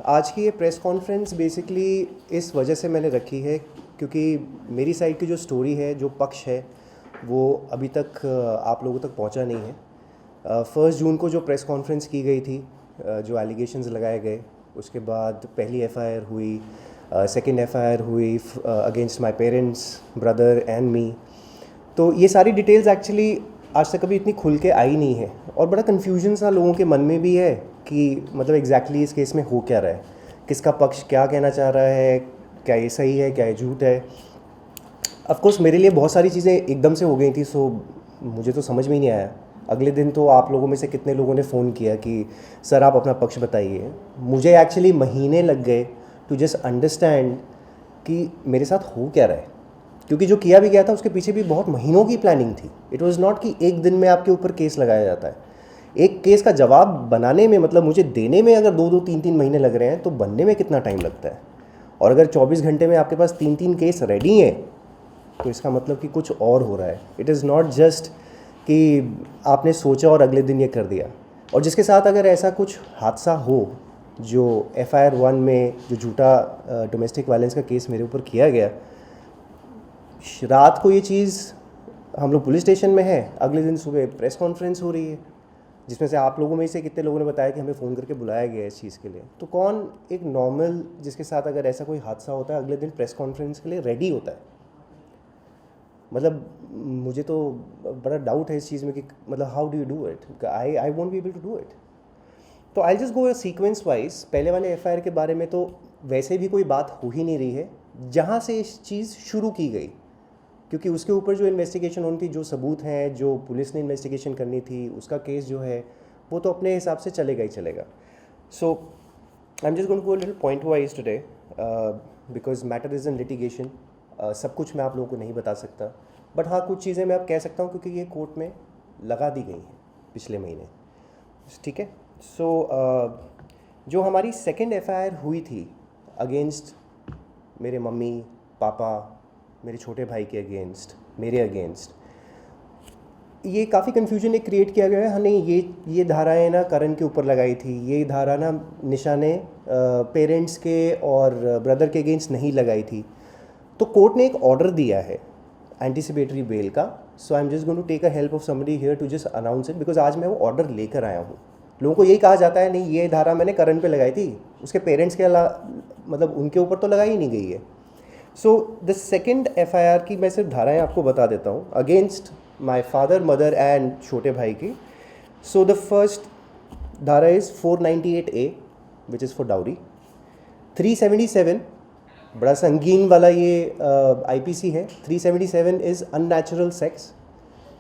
आज की ये प्रेस कॉन्फ्रेंस बेसिकली इस वजह से मैंने रखी है क्योंकि मेरी साइड की जो स्टोरी है, जो पक्ष है, वो अभी तक आप लोगों तक पहुंचा नहीं है। 1 जून को जो प्रेस कॉन्फ्रेंस की गई थी, जो एलिगेशंस लगाए गए, उसके बाद पहली एफआईआर हुई, सेकंड एफआईआर हुई against my parents, brother and me. तो ये सारी डिटेल्स एक्चुअली आज तक कभी इतनी खुल के आई नहीं है और बड़ा कन्फ्यूजन सा लोगों के मन में भी है कि मतलब एग्जैक्टली इस केस में हो क्या रहा है, किसका पक्ष क्या कहना चाह रहा है, क्या ये सही है, क्या ये झूठ है। ऑफ कोर्स मेरे लिए बहुत सारी चीज़ें एकदम से हो गई थी, सो मुझे तो समझ में ही नहीं आया। अगले दिन तो आप लोगों में से कितने लोगों ने फ़ोन किया कि सर आप अपना पक्ष बताइए। मुझे एक्चुअली महीने लग गए टू जस्ट अंडरस्टैंड कि मेरे साथ हो क्या रहा है, क्योंकि जो किया भी गया था उसके पीछे भी बहुत महीनों की प्लानिंग थी। इट वाज़ नॉट कि एक दिन में आपके ऊपर केस लगाया जाता है। एक केस का जवाब बनाने में, मतलब मुझे देने में अगर 2-2 3-3 महीने लग रहे हैं, तो बनने में कितना टाइम लगता है। और अगर 24 घंटे में आपके पास 3-3 केस रेडी हैं, तो इसका मतलब कि कुछ और हो रहा है। इट इज़ नॉट जस्ट कि आपने सोचा और अगले दिन ये कर दिया। और जिसके साथ अगर ऐसा कुछ हादसा हो, जो FIR 1 में जो झूठा डोमेस्टिक वायलेंस का केस मेरे ऊपर किया गया, रात को ये चीज़ हम लोग पुलिस स्टेशन में है, अगले दिन सुबह प्रेस कॉन्फ्रेंस हो रही है, जिसमें से आप लोगों में से कितने लोगों ने बताया कि हमें फ़ोन करके बुलाया गया है इस चीज़ के लिए। तो कौन एक नॉर्मल जिसके साथ अगर ऐसा कोई हादसा होता है, अगले दिन प्रेस कॉन्फ्रेंस के लिए रेडी होता है? मतलब मुझे तो बड़ा डाउट है इस चीज़ में कि मतलब how do you do it. I won't be able to do it. तो I just go sequence wise. पहले वाले FIR के बारे में तो वैसे भी कोई बात हो ही नहीं रही है, जहाँ से इस चीज़ शुरू की गई, क्योंकि उसके ऊपर जो इन्वेस्टिगेशन होनी थी, जो सबूत हैं, जो पुलिस ने इन्वेस्टिगेशन करनी थी, उसका केस जो है वो तो अपने हिसाब से चलेगा ही चलेगा। So I am just going to go little point wise today because matter is in litigation. सब कुछ मैं आप लोगों को नहीं बता सकता, बट हाँ कुछ चीज़ें मैं अब कह सकता हूँ क्योंकि ये कोर्ट में लगा दी गई हैं पिछले महीने। ठीक है। सो जो हमारी सेकेंड FIR हुई थी अगेंस्ट मेरे मम्मी पापा, मेरे छोटे भाई के अगेंस्ट, मेरे अगेंस्ट, ये काफ़ी कन्फ्यूजन एक क्रिएट किया गया है। हाँ नहीं, ये धाराएं ना करण के ऊपर लगाई थी, ये धारा ना निशा ने पेरेंट्स के और ब्रदर के अगेंस्ट नहीं लगाई थी। तो कोर्ट ने एक ऑर्डर दिया है एंटीसिपेटरी बेल का। So I am just going to take a help of somebody here to just announce it, because आज मैं वो ऑर्डर लेकर आया हूँ। लोगों को यही कहा जाता है नहीं ये धारा मैंने करण पे लगाई थी, उसके पेरेंट्स के मतलब उनके ऊपर तो लगाई ही नहीं गई है। सो द सेकेंड FIR की मैं सिर्फ धाराएं आपको बता देता हूँ against my father, mother and छोटे भाई की। सो द फर्स्ट धारा is 498A which is for dowry. 377 बड़ा संगीन वाला ये IPC है। 377 इज़ अननेचुरल सेक्स,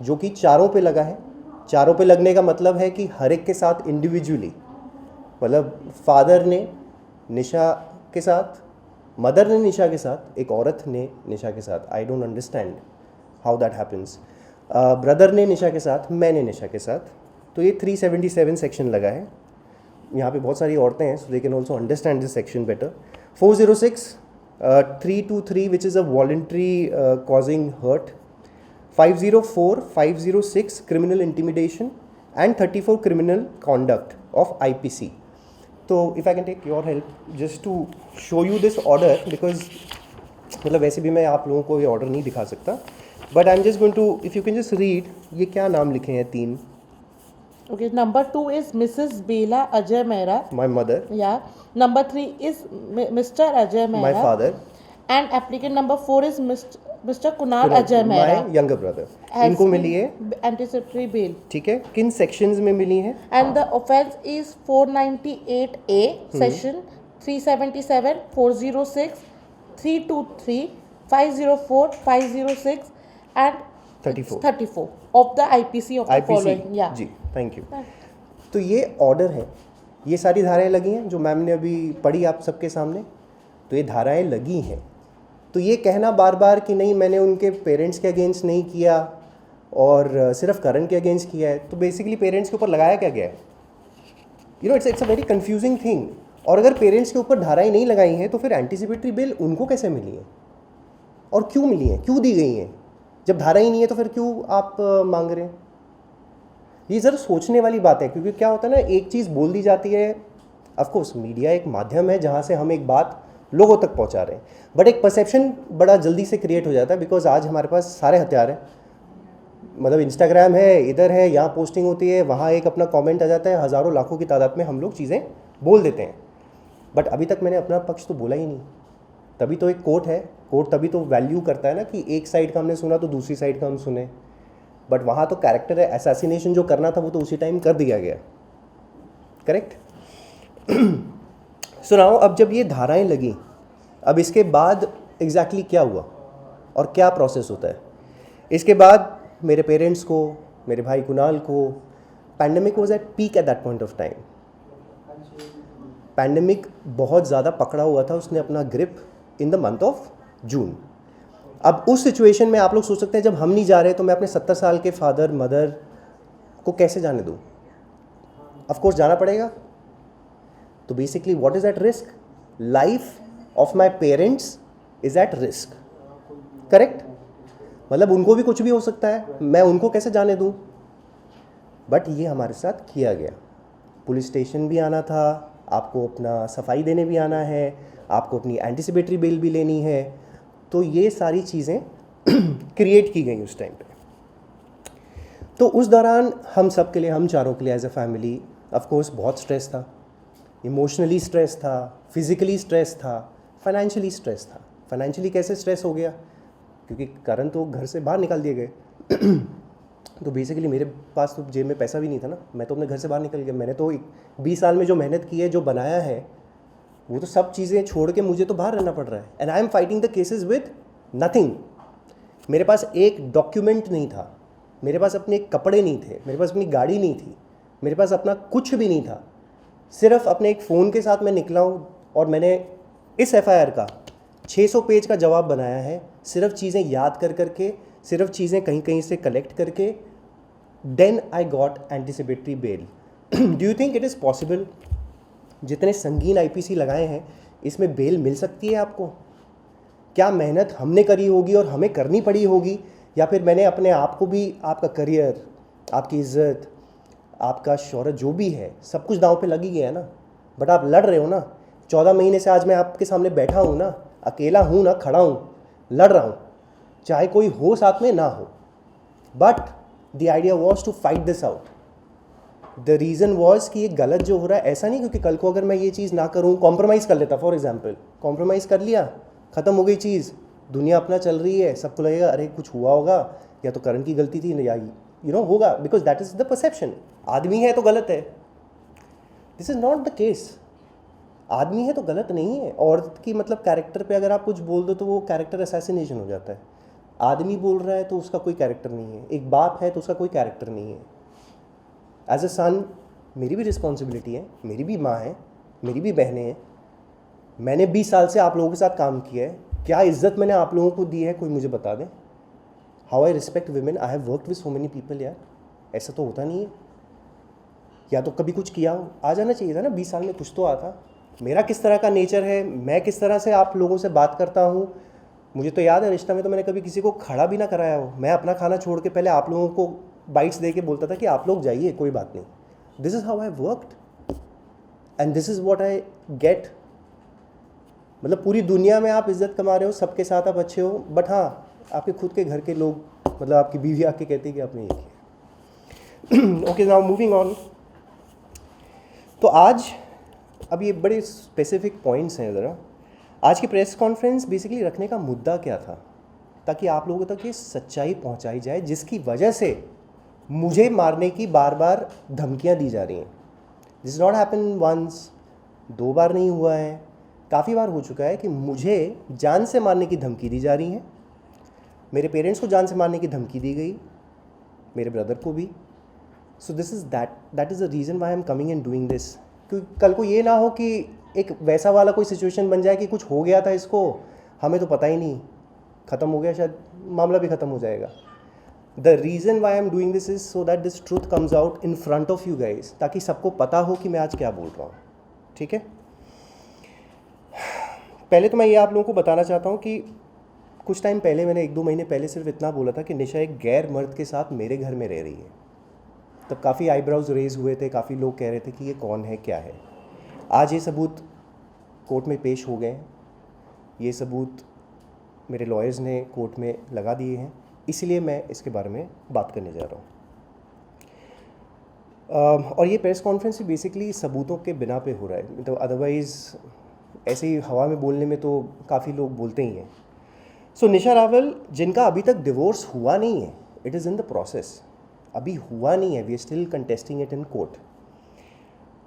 जो कि चारों पे लगा है। चारों पे लगने का मतलब है कि हर एक के साथ इंडिविजुअली, मतलब फादर ने निशा के साथ, मदर ने निशा के साथ, एक औरत ने निशा के साथ। I don't understand how that happens. Brother ने निशा के साथ, मैंने निशा के साथ। तो ये 377 सेक्शन लगा है। यहाँ पे बहुत सारी औरतें हैं, so they can also understand this section better. 406 323 which is a voluntary causing hurt. 504 506 criminal intimidation and 34 criminal conduct of IPC। तो if I can take your help just to show you this order, because मतलब वैसे भी मैं आप लोगों को ये order नहीं दिखा सकता, but I am just going to, if you can just read, ये क्या नाम लिखे हैं 3। Okay, number 2 is Mrs. Bela Ajay Mehra. My mother. Yeah. Number 3 is Mr. Ajay Mehra. My father. And applicant number 4 is Mr. Kunal Ajay Mehra. My younger brother. इनको मिली है anticipatory bail. ठीक है। किन सेक्शंस में मिली है? And the offence is 498A section 377 406 323 504 506 and 34 of the IPC of the following. Yeah. जी, thank you. तो ये ऑर्डर है, ये सारी धाराएं लगी हैं जो मैम ने अभी पढ़ी आप सबके सामने। तो ये धाराएं लगी हैं, तो ये कहना बार बार कि नहीं मैंने उनके पेरेंट्स के अगेंस्ट नहीं किया और सिर्फ करण के अगेंस्ट किया है, तो बेसिकली पेरेंट्स के ऊपर लगाया क्या गया है? It's a very confusing thing. और अगर पेरेंट्स के ऊपर धाराएं नहीं लगाई हैं, तो फिर एंटीसिपेटरी बेल उनको कैसे मिली है और क्यों मिली है, क्यों दी गई हैं? जब धारा ही नहीं है तो फिर क्यों आप मांग रहे हैं? ये ज़रा सोचने वाली बात है, क्योंकि क्या होता है ना, एक चीज़ बोल दी जाती है, ऑफकोर्स मीडिया एक माध्यम है जहाँ से हम एक बात लोगों तक पहुँचा रहे हैं, बट एक परसेप्शन बड़ा जल्दी से क्रिएट हो जाता है बिकॉज आज हमारे पास सारे हथियार हैं। मतलब इंस्टाग्राम है, इधर है, यहाँ पोस्टिंग होती है, वहाँ एक अपना कमेंट आ जाता है, हज़ारों लाखों की तादाद में हम लोग चीज़ें बोल देते हैं। बट अभी तक मैंने अपना पक्ष तो बोला ही नहीं। तभी तो एक कोर्ट है, कोर्ट तभी तो वैल्यू करता है ना कि एक साइड का हमने सुना तो दूसरी साइड का हम सुने। बट वहाँ तो कैरेक्टर असैसिनेशन जो करना था वो तो उसी टाइम कर दिया गया, करेक्ट। सुनाओ, अब जब ये धाराएं लगी, अब इसके बाद एग्जैक्टली क्या हुआ और क्या प्रोसेस होता है। इसके बाद मेरे पेरेंट्स को, मेरे भाई कुणाल को, pandemic was at peak at that point of time. Pandemic बहुत ज़्यादा पकड़ा हुआ था, उसने अपना grip in the month of June. अब उस सिचुएशन में आप लोग सोच सकते हैं जब हम नहीं जा रहे तो मैं अपने 70 साल के फादर मदर को कैसे जाने दूँ। ऑफ कोर्स जाना पड़ेगा। तो basically what is at risk, life of my parents is at risk, correct. मतलब उनको भी कुछ भी हो सकता है, मैं उनको कैसे जाने दूँ। बट ये हमारे साथ किया गया। पुलिस स्टेशन भी आना था, आपको अपना सफाई देने भी आना है, आपको अपनी एंटीसिपेटरी बेल भी लेनी है। तो ये सारी चीज़ें क्रिएट की गई उस टाइम पे। तो उस दौरान हम सब के लिए, हम चारों के लिए as a family of course बहुत स्ट्रेस था। इमोशनली स्ट्रेस था, फिज़िकली स्ट्रेस था, फाइनेंशियली स्ट्रेस था। फाइनेंशियली कैसे स्ट्रेस हो गया, क्योंकि करण तो घर से बाहर निकाल दिए गए। तो बेसिकली मेरे पास तो जेब में पैसा भी नहीं था ना, मैं तो अपने घर से बाहर निकल गया। मैंने तो 20 साल में जो मेहनत की है, जो बनाया है, वो तो सब चीज़ें छोड़ के मुझे तो बाहर रहना पड़ रहा है। And I am fighting the cases with nothing. मेरे पास एक डॉक्यूमेंट नहीं था, मेरे पास अपने कपड़े नहीं थे, मेरे पास अपनी गाड़ी नहीं थी, मेरे पास अपना कुछ भी नहीं था। सिर्फ अपने एक फ़ोन के साथ मैं निकला हूँ और मैंने इस FIR का 600 पेज का जवाब बनाया है, सिर्फ चीज़ें याद कर करके, सिर्फ चीज़ें कहीं कहीं से कलेक्ट करके। Then I got anticipatory bail. Do you think it is possible, जितने संगीन IPC लगाए हैं इसमें बेल मिल सकती है आपको? क्या मेहनत हमने करी होगी और हमें करनी पड़ी होगी, या फिर मैंने अपने आप को भी, आपका करियर, आपकी इज्जत, आपका शोहरत जो भी है, सब कुछ दांव पे लग ही गया है ना। बट आप लड़ रहे हो ना। 14 महीने से आज मैं आपके सामने बैठा हूँ ना, अकेला हूँ ना, खड़ा हूँ, लड़ रहा हूँ, चाहे कोई हो साथ में ना हो। But the idea was to fight this out. The reason was कि ये गलत जो हो रहा है, ऐसा नहीं क्योंकि कल को अगर मैं ये चीज़ ना करूँ, कॉम्प्रोमाइज़ कर लेता, फॉर एग्जाम्पल कॉम्प्रोमाइज़ कर लिया, ख़त्म हो गई चीज़, दुनिया अपना चल रही है, सबको लगेगा अरे कुछ हुआ होगा, या तो करण की गलती थी, या होगा, because that is the perception. आदमी है तो गलत है। This is not the case. आदमी है तो गलत नहीं है। औरत की मतलब कैरेक्टर पे अगर आप कुछ बोल दो तो वो कैरेक्टर असैसिनेशन हो जाता है। आदमी बोल रहा है तो उसका कोई कैरेक्टर नहीं है, एक बाप है तो उसका कोई कैरेक्टर नहीं है। एज अ सन मेरी भी रिस्पॉन्सिबिलिटी है, मेरी भी माँ है, मेरी भी बहनें हैं। मैंने 20 साल से आप लोगों के साथ काम किया है, क्या इज्जत मैंने आप लोगों को दी है, कोई मुझे बता दें। How I respect women, I have worked with so many people. यार ऐसा तो होता नहीं है। या तो कभी कुछ किया हो, आ जाना चाहिए था ना, 20 साल में कुछ तो आता। मेरा किस तरह का नेचर है, मैं किस तरह से आप लोगों से बात करता हूँ, मुझे तो याद है रिश्ता में तो मैंने कभी किसी को खड़ा भी ना कराया हो। मैं अपना खाना छोड़ के पहले आप लोगों को बाइट्स दे के बोलता था कि आप लोग जाइए, कोई बात नहीं। This is how I worked and this is what I get. मतलब पूरी दुनिया में आप इज्जत कमा रहे हो, सबके साथ आप अच्छे हो, बट हाँ आपके खुद के घर के लोग, मतलब आपकी बीवी आके कहती है कि आपने ये किया। Okay, now moving on. तो आज अब ये बड़े स्पेसिफिक पॉइंट्स हैं ज़रा। आज की प्रेस कॉन्फ्रेंस बेसिकली रखने का मुद्दा क्या था, ताकि आप लोगों तक ये सच्चाई पहुंचाई जाए जिसकी वजह से मुझे मारने की बार बार धमकियां दी जा रही हैं। दिस नॉट हैपन वंस, 2 बार नहीं हुआ है, काफ़ी बार हो चुका है कि मुझे जान से मारने की धमकी दी जा रही है। मेरे पेरेंट्स को जान से मारने की धमकी दी गई, मेरे ब्रदर को भी। So this is that is the reason why I am coming and doing this. क्योंकि कल को ये ना हो कि एक वैसा वाला कोई सिचुएशन बन जाए कि कुछ हो गया था इसको, हमें तो पता ही नहीं, ख़त्म हो गया, शायद मामला भी ख़त्म हो जाएगा। The reason why I am doing this is so that this truth comes out in front of you guys, ताकि सबको पता हो कि मैं आज क्या बोल रहा हूँ। ठीक है, पहले तो मैं ये आप लोगों को बताना चाहता हूँ कि कुछ टाइम पहले मैंने 1-2 महीने पहले सिर्फ इतना बोला था कि निशा एक गैर मर्द के साथ मेरे घर में रह रही है। तब काफ़ी आईब्राउज रेज हुए थे, काफ़ी लोग कह रहे थे कि ये कौन है, क्या है। आज ये सबूत कोर्ट में पेश हो गए हैं, ये सबूत मेरे लॉयर्स ने कोर्ट में लगा दिए हैं, इसलिए मैं इसके बारे में बात करने जा रहा हूँ। और ये प्रेस कॉन्फ्रेंस बेसिकली सबूतों के बिना पे हो रहा है, तो अदरवाइज़ ऐसे ही हवा में बोलने में तो काफ़ी लोग बोलते ही हैं। सो निशा रावल, जिनका अभी तक डिवोर्स हुआ नहीं है, it is in the process, अभी हुआ नहीं है, we are still contesting it in court.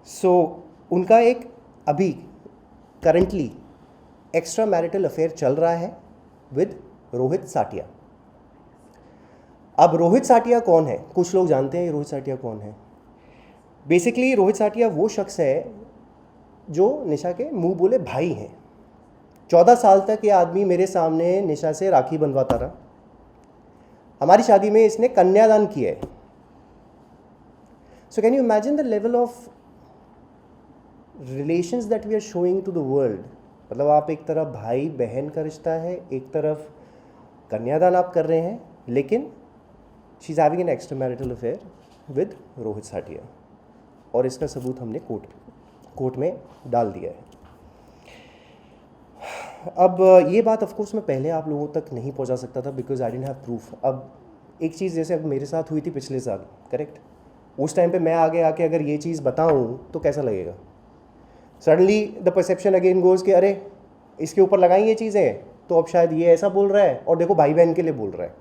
So उनका एक अभी करंटली एक्स्ट्रा मैरिटल अफेयर चल रहा है विद रोहित साटिया। अब रोहित साटिया कौन है? कुछ लोग जानते हैं रोहित साटिया कौन है। बेसिकली रोहित साटिया वो शख्स है जो निशा के मुंह बोले भाई हैं। 14 साल तक ये आदमी मेरे सामने निशा से राखी बंधवाता रहा। हमारी शादी में इसने कन्यादान किया है। So can you imagine the level of relations that we are showing to the world. मतलब आप एक तरफ भाई बहन का रिश्ता है, एक तरफ कन्यादान आप कर रहे हैं, लेकिन she is having an extra marital affair with Rohit Satia, और इसका सबूत हमने कोर्ट में डाल दिया है। अब ये बात ऑफ कोर्स मैं पहले आप लोगों तक नहीं पहुंचा सकता था because I didn't have proof. अब एक चीज़ जैसे अब मेरे साथ हुई थी पिछले साल, करेक्ट, उस टाइम पे मैं आगे आके अगर ये चीज़ बताऊं तो कैसा लगेगा? Suddenly the perception again goes कि अरे इसके ऊपर लगाई ये चीज़ें तो अब शायद ये ऐसा बोल रहा है, और देखो भाई बहन के लिए बोल रहा है,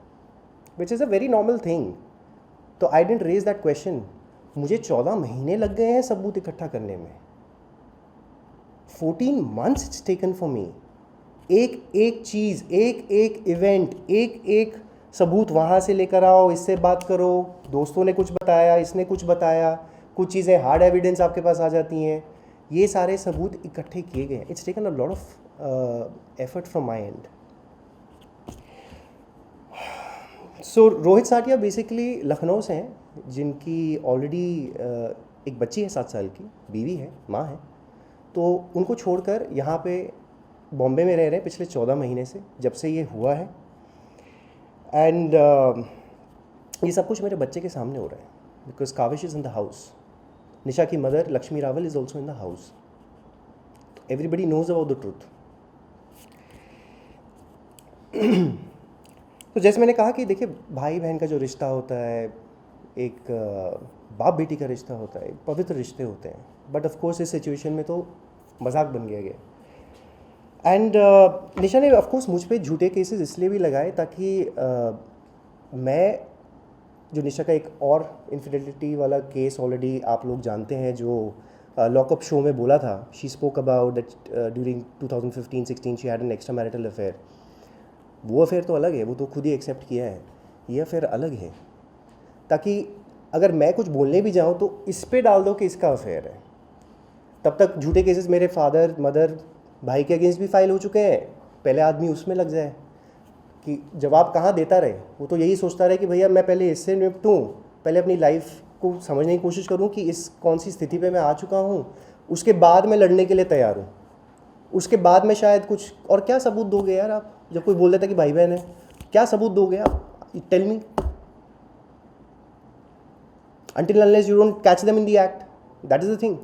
which is a very normal thing. तो I didn't raise that question. मुझे 14 महीने लग गए हैं सबूत इकट्ठा करने में। 14 months it's taken for me. एक एक चीज़, एक एक इवेंट, एक एक सबूत वहाँ से लेकर आओ, इससे बात करो, दोस्तों ने कुछ बताया, इसने कुछ बताया, कुछ चीज़ें हार्ड एविडेंस आपके पास आ जाती हैं, ये सारे सबूत इकट्ठे किए गए। It's taken a lot of effort from my end. So Rohit Satia basically Lucknow से हैं, जिनकी ऑलरेडी एक बच्ची है 7 साल की, बीवी है, माँ है। तो उनको छोड़कर यहाँ पे बॉम्बे में रह रहे हैं पिछले 14 महीने से, जब से ये हुआ है। एंड ये सब कुछ मेरे बच्चे के सामने हो रहा है because Kavish is in the house. Nisha की mother Lakshmi Rawal is also in the house. Everybody knows about the truth. तो जैसे मैंने कहा कि देखिए, भाई बहन का जो रिश्ता होता है, एक बाप बेटी का रिश्ता होता है, पवित्र रिश्ते होते हैं, बट ऑफ कोर्स इस सिचुएशन में तो मजाक बन गया। एंड निशा ने ऑफ कोर्स मुझ पे झूठे केसेस इसलिए भी लगाए ताकि मैं, जो निशा का एक और इनफिडेलिटी वाला केस ऑलरेडी आप लोग जानते हैं, जो लॉकअप शो में बोला था, she spoke about that during 2015-16 she had an extra marital affair. वो अफेयर तो अलग है, वो तो खुद ही एक्सेप्ट किया है, ये अफेयर अलग है। ताकि अगर मैं कुछ बोलने भी जाऊँ तो इस पे डाल दो कि इसका अफेयर है, तब तक झूठे केसेस मेरे फादर मदर भाई के अगेंस्ट भी फाइल हो चुके हैं। पहले आदमी उसमें लग जाए कि जवाब कहाँ देता रहे, वो तो यही सोचता रहे कि भैया मैं पहले इससे निपटूँ, पहले अपनी लाइफ को समझने की कोशिश करूँ कि इस कौन सी स्थिति पे मैं आ चुका हूँ, उसके बाद मैं लड़ने के लिए तैयार हूँ, उसके बाद में शायद कुछ। और क्या सबूत दोगे यार आप? जब कोई बोल देता कि भाई बहन है, क्या सबूत दोगे आप? Tell me. Until unless you don't catch them in the act, that is the thing.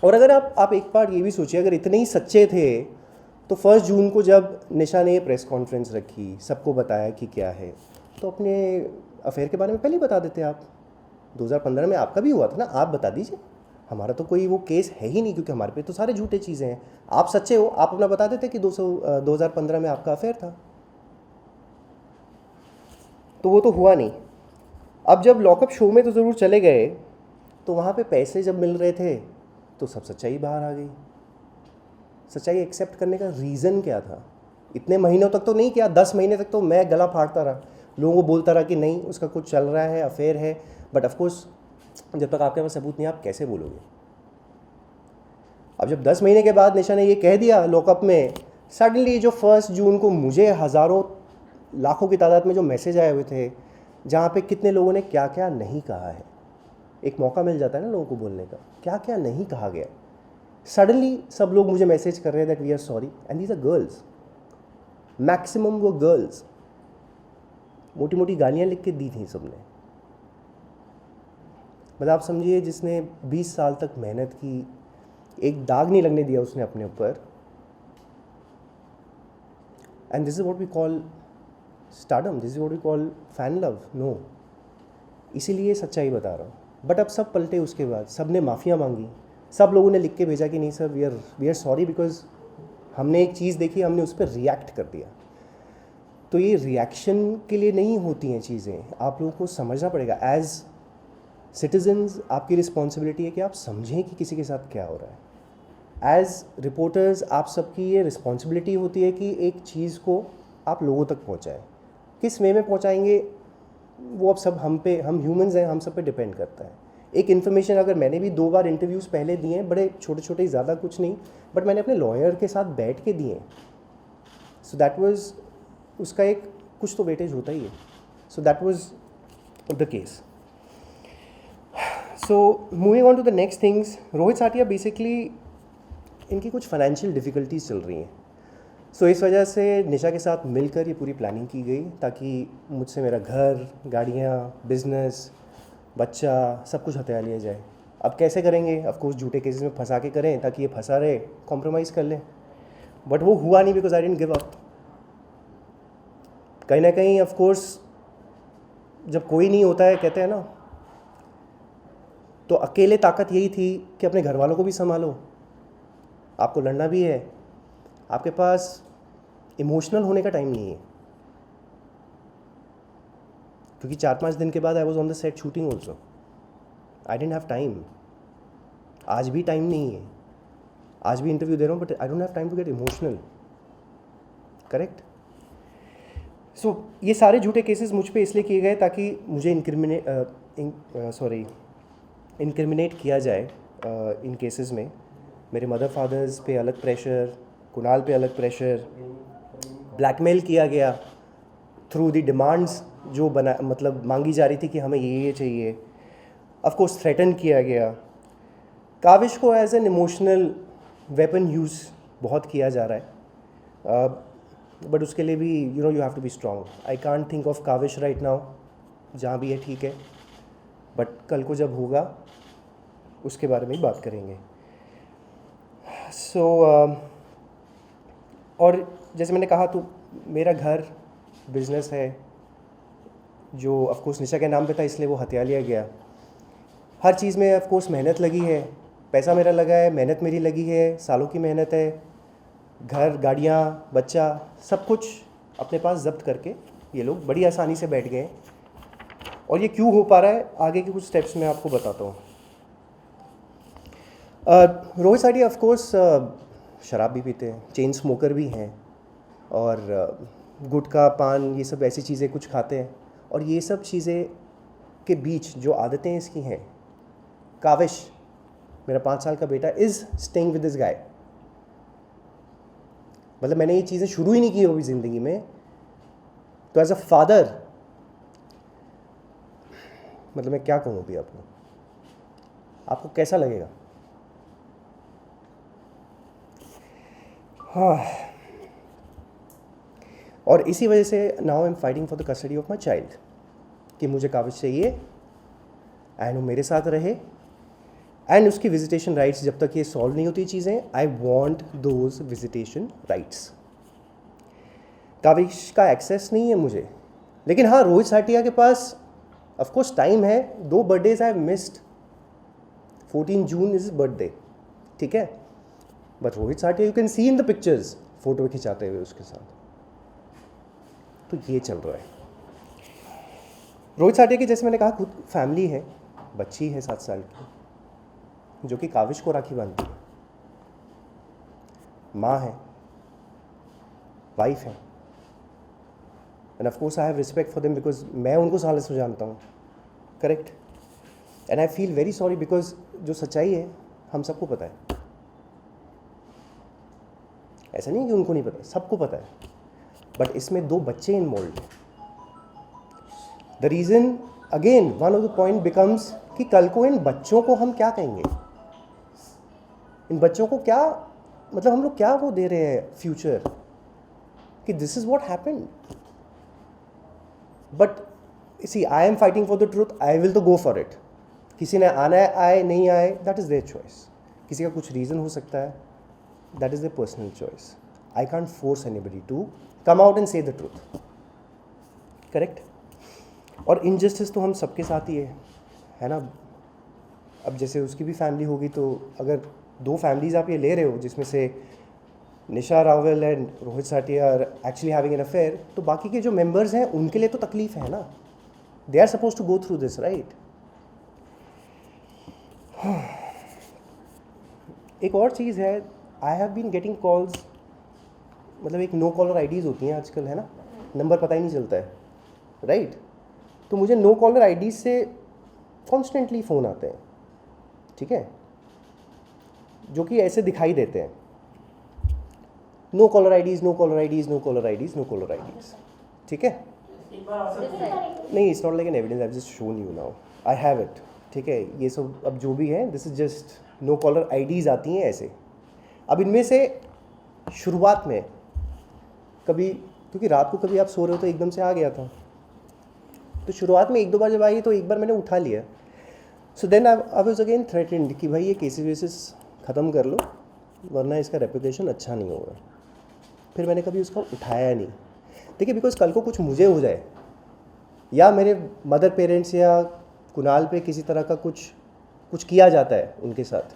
और अगर आप एक बार ये भी सोचिए, अगर इतने ही सच्चे थे तो 1 जून को जब निशा ने प्रेस कॉन्फ्रेंस रखी, सबको बताया कि क्या है, तो अपने अफेयर के बारे में पहले ही बता देते आप। 2015 में आपका भी हुआ था ना, आप बता दीजिए। हमारा तो कोई वो केस है ही नहीं, क्योंकि हमारे पे तो सारे झूठे चीज़ें हैं। आप सच्चे हो, आप अपना बता देते कि 2015 में आपका अफेयर था। तो वो तो हुआ नहीं। अब जब लॉकअप शो में तो ज़रूर चले गए, तो वहाँ पे पैसे जब मिल रहे थे तो सब सच्चाई बाहर आ गई। सच्चाई एक्सेप्ट करने का रीज़न क्या था? इतने महीनों तक तो नहीं किया, 10 महीने तक तो मैं गला फाड़ता रहा, लोगों को बोलता रहा कि नहीं उसका कुछ चल रहा है, अफेयर है, बट ऑफकोर्स जब तक आपके पास सबूत नहीं, आप कैसे बोलोगे? अब जब 10 महीने के बाद निशा ने ये कह दिया लॉकअप में, सडनली जो 1 जून को मुझे हज़ारों लाखों की तादाद में जो मैसेज आए हुए थे, जहाँ पे कितने लोगों ने क्या क्या नहीं कहा है, एक मौका मिल जाता है ना लोगों को बोलने का, क्या क्या नहीं कहा गया। सडनली सब लोग मुझे मैसेज कर रहे हैं that we are sorry, and these are girls, maximum वो गर्ल्स। मोटी मोटी गालियाँ लिख के दी थी सबने। मतलब आप समझिए जिसने 20 साल तक मेहनत की, एक दाग नहीं लगने दिया उसने अपने ऊपर, and this is what we call stardom, this is what we call fan love. No, इसीलिए सच्चाई बता रहा हूँ। बट अब सब पलटे, उसके बाद सब ने माफ़िया मांगी, सब लोगों ने लिख के भेजा कि नहीं sir we are sorry because हमने एक चीज़ देखी, हमने उस पर रिएक्ट कर दिया। तो ये रिएक्शन के लिए नहीं होती हैं चीज़ें, आप लोगों को समझना पड़ेगा। एज सिटीजन्स आपकी रिस्पॉन्सिबिलिटी है कि आप समझें कि किसी के साथ क्या हो रहा है। एज रिपोर्टर्स आप सबकी ये रिस्पॉन्सिबिलिटी होती है कि एक चीज़ को आप लोगों तक पहुँचाएँ। किस वे में पहुँचाएंगे वो अब सब हम ह्यूमंस हैं, हम सब पे डिपेंड करता है। एक इन्फॉर्मेशन अगर मैंने भी 2 बार इंटरव्यूज़ पहले दिए हैं, बड़े छोटे छोटे, ज़्यादा कुछ नहीं, बट मैंने अपने लॉयर के साथ बैठ के दिए। सो दैट वाज, उसका एक कुछ तो वेटेज होता ही है। So that was the case. So moving on to the next things, Rohit Satia basically इनकी कुछ फाइनेंशियल डिफ़िकल्टीज चल रही हैं। सो इस वजह से निशा के साथ मिलकर ये पूरी प्लानिंग की गई ताकि मुझसे मेरा घर, गाड़ियाँ, बिजनेस, बच्चा, सब कुछ हथिया लिया जाए। अब कैसे करेंगे? ऑफ कोर्स झूठे केसेस में फंसा के करें ताकि ये फंसा रहे, कॉम्प्रोमाइज़ कर लें। बट वो हुआ नहीं because I didn't give up. कहीं ना कहीं ऑफ कोर्स जब कोई नहीं होता है, कहते हैं ना, तो अकेले ताकत यही थी कि अपने घर वालों को भी संभालो, आपको लड़ना भी है, आपके पास इमोशनल होने का टाइम नहीं है। क्योंकि 4-5 दिन के बाद I was on the set shooting also, I didn't have time. आज भी टाइम नहीं है, आज भी इंटरव्यू दे रहा हूँ, but I don't have time to get emotional. Correct? So ये सारे झूठे केसेस मुझ पे इसलिए किए गए ताकि मुझे इनक्रिमिनेट किया जाए इन केसेस में। मेरे मदर फादर्स पे अलग प्रेशर, कुणाल पे अलग प्रेशर, ब्लैकमेल किया गया थ्रू द डिमांड्स जो मतलब मांगी जा रही थी कि हमें ये चाहिए। ऑफ कोर्स थ्रेटन किया गया। काविश को as an emotional weapon use बहुत किया जा रहा है, बट उसके लिए भी you have to be strong. I can't think of Kavish right now, जहाँ भी है ठीक है, बट कल को जब होगा उसके बारे में ही बात करेंगे। सो और जैसे मैंने कहा, तो मेरा घर, बिजनेस है जो ऑफ कोर्स निशा के नाम पे था, इसलिए वो हत्या लिया गया। हर चीज़ में ऑफ कोर्स मेहनत लगी है, पैसा मेरा लगा है, मेहनत मेरी लगी है, सालों की मेहनत है। घर, गाड़ियाँ, बच्चा, सब कुछ अपने पास जब्त करके ये लोग बड़ी आसानी से बैठ गए। और ये क्यों हो पा रहा है, आगे के कुछ स्टेप्स मैं आपको बताता हूँ। रोहित साटिया ऑफ कोर्स शराब भी पीते हैं, चेन स्मोकर भी हैं, और गुटखा, पान, ये सब ऐसी चीज़ें कुछ खाते हैं। और ये सब चीज़ें के बीच जो आदतें इसकी हैं, काविश, मेरा 5 साल का बेटा, is staying with this guy. मतलब मैंने ये चीज़ें शुरू ही नहीं की अभी ज़िंदगी में, तो एज अ फादर मतलब मैं क्या कहूँ अभी आपको कैसा लगेगा? हाँ, और इसी वजह से now I am fighting for the custody of my child, कि मुझे काविश चाहिए एंड वो मेरे साथ रहे, एंड उसकी विजिटेशन राइट्स जब तक ये सॉल्व नहीं होती चीज़ें, I want those visitation rights. Kavish का एक्सेस नहीं है मुझे, लेकिन हाँ, रोहित साटिया के पास ऑफकोर्स टाइम है। 2 birthdays I have missed, 14 June is birthday, ठीक है, but Rohit Satia you can see in the pictures, photo खिंचाते हुए उसके साथ। तो ये चल रहा है। रोहित साटिया की, जैसे मैंने कहा, खुद फैमिली है, बच्ची है 7 साल की, जो कि काविश को राखी बांधती है, माँ है, वाइफ है, end of course I have respect for them because मैं उनको सालों से जानता हूँ। Correct? And I feel very sorry because जो सच्चाई है हम सबको पता है। ऐसा नहीं कि उनको नहीं पता, सबको पता है, बट इसमें 2 बच्चे इन्वॉल्व हैं। The reason, again one of the point becomes कि कल को इन बच्चों को हम क्या कहेंगे, इन बच्चों को क्या, मतलब हम लोग क्या वो दे रहे हैं फ्यूचर, कि this is what happened. But see, I am fighting for the truth, I will to go for it, किसी ने आना है आए, नहीं आए, दैट इज़ देयर चॉइस. किसी का कुछ रीज़न हो सकता है, that is their personal choice. I can't force anybody to come out and say the truth. Correct. और इनजस्टिस तो हम सबके साथ ही है ना. अब जैसे उसकी भी फैमिली होगी, तो अगर 2 फैमिलीज़ आप ये ले रहे हो जिसमें से Nisha Rawal and Rohit Satia are actually having an affair, तो बाकी के जो मेंबर्स हैं उनके लिए तो तकलीफ है ना. They are suppose to go through this, right. एक और चीज़ है, I have been getting calls, मतलब एक नो कॉलर आईडीज़ होती हैं आजकल, है ना, नंबर पता ही नहीं चलता है, राइट. तो मुझे नो कॉलर आईडीज़ से कॉन्स्टेंटली फ़ोन आते हैं, ठीक है, जो कि ऐसे दिखाई देते हैं, no caller IDs, no caller IDs, no caller IDs, no caller IDs. ठीक है. नहीं, it's not like an evidence, I have just shown you now, I have it. ठीक है. ये सब अब जो भी है, this is just no caller IDs आती हैं ऐसे. अब इनमें से शुरुआत में कभी, क्योंकि रात को कभी आप सो रहे हो तो एकदम से आ गया था, तो शुरुआत में 1-2 बार जब आई तो एक बार मैंने उठा लिया. So then I was again threatened कि भाई ये केसेस वेसेस ख़त्म कर लो, वरना इसका रेपुटेशन अच्छा नहीं होगा. फिर मैंने कभी उसका उठाया नहीं. देखिए, बिकॉज कल को कुछ मुझे हो जाए या मेरे मदर पेरेंट्स या कुणाल पे किसी तरह का कुछ किया जाता है उनके साथ,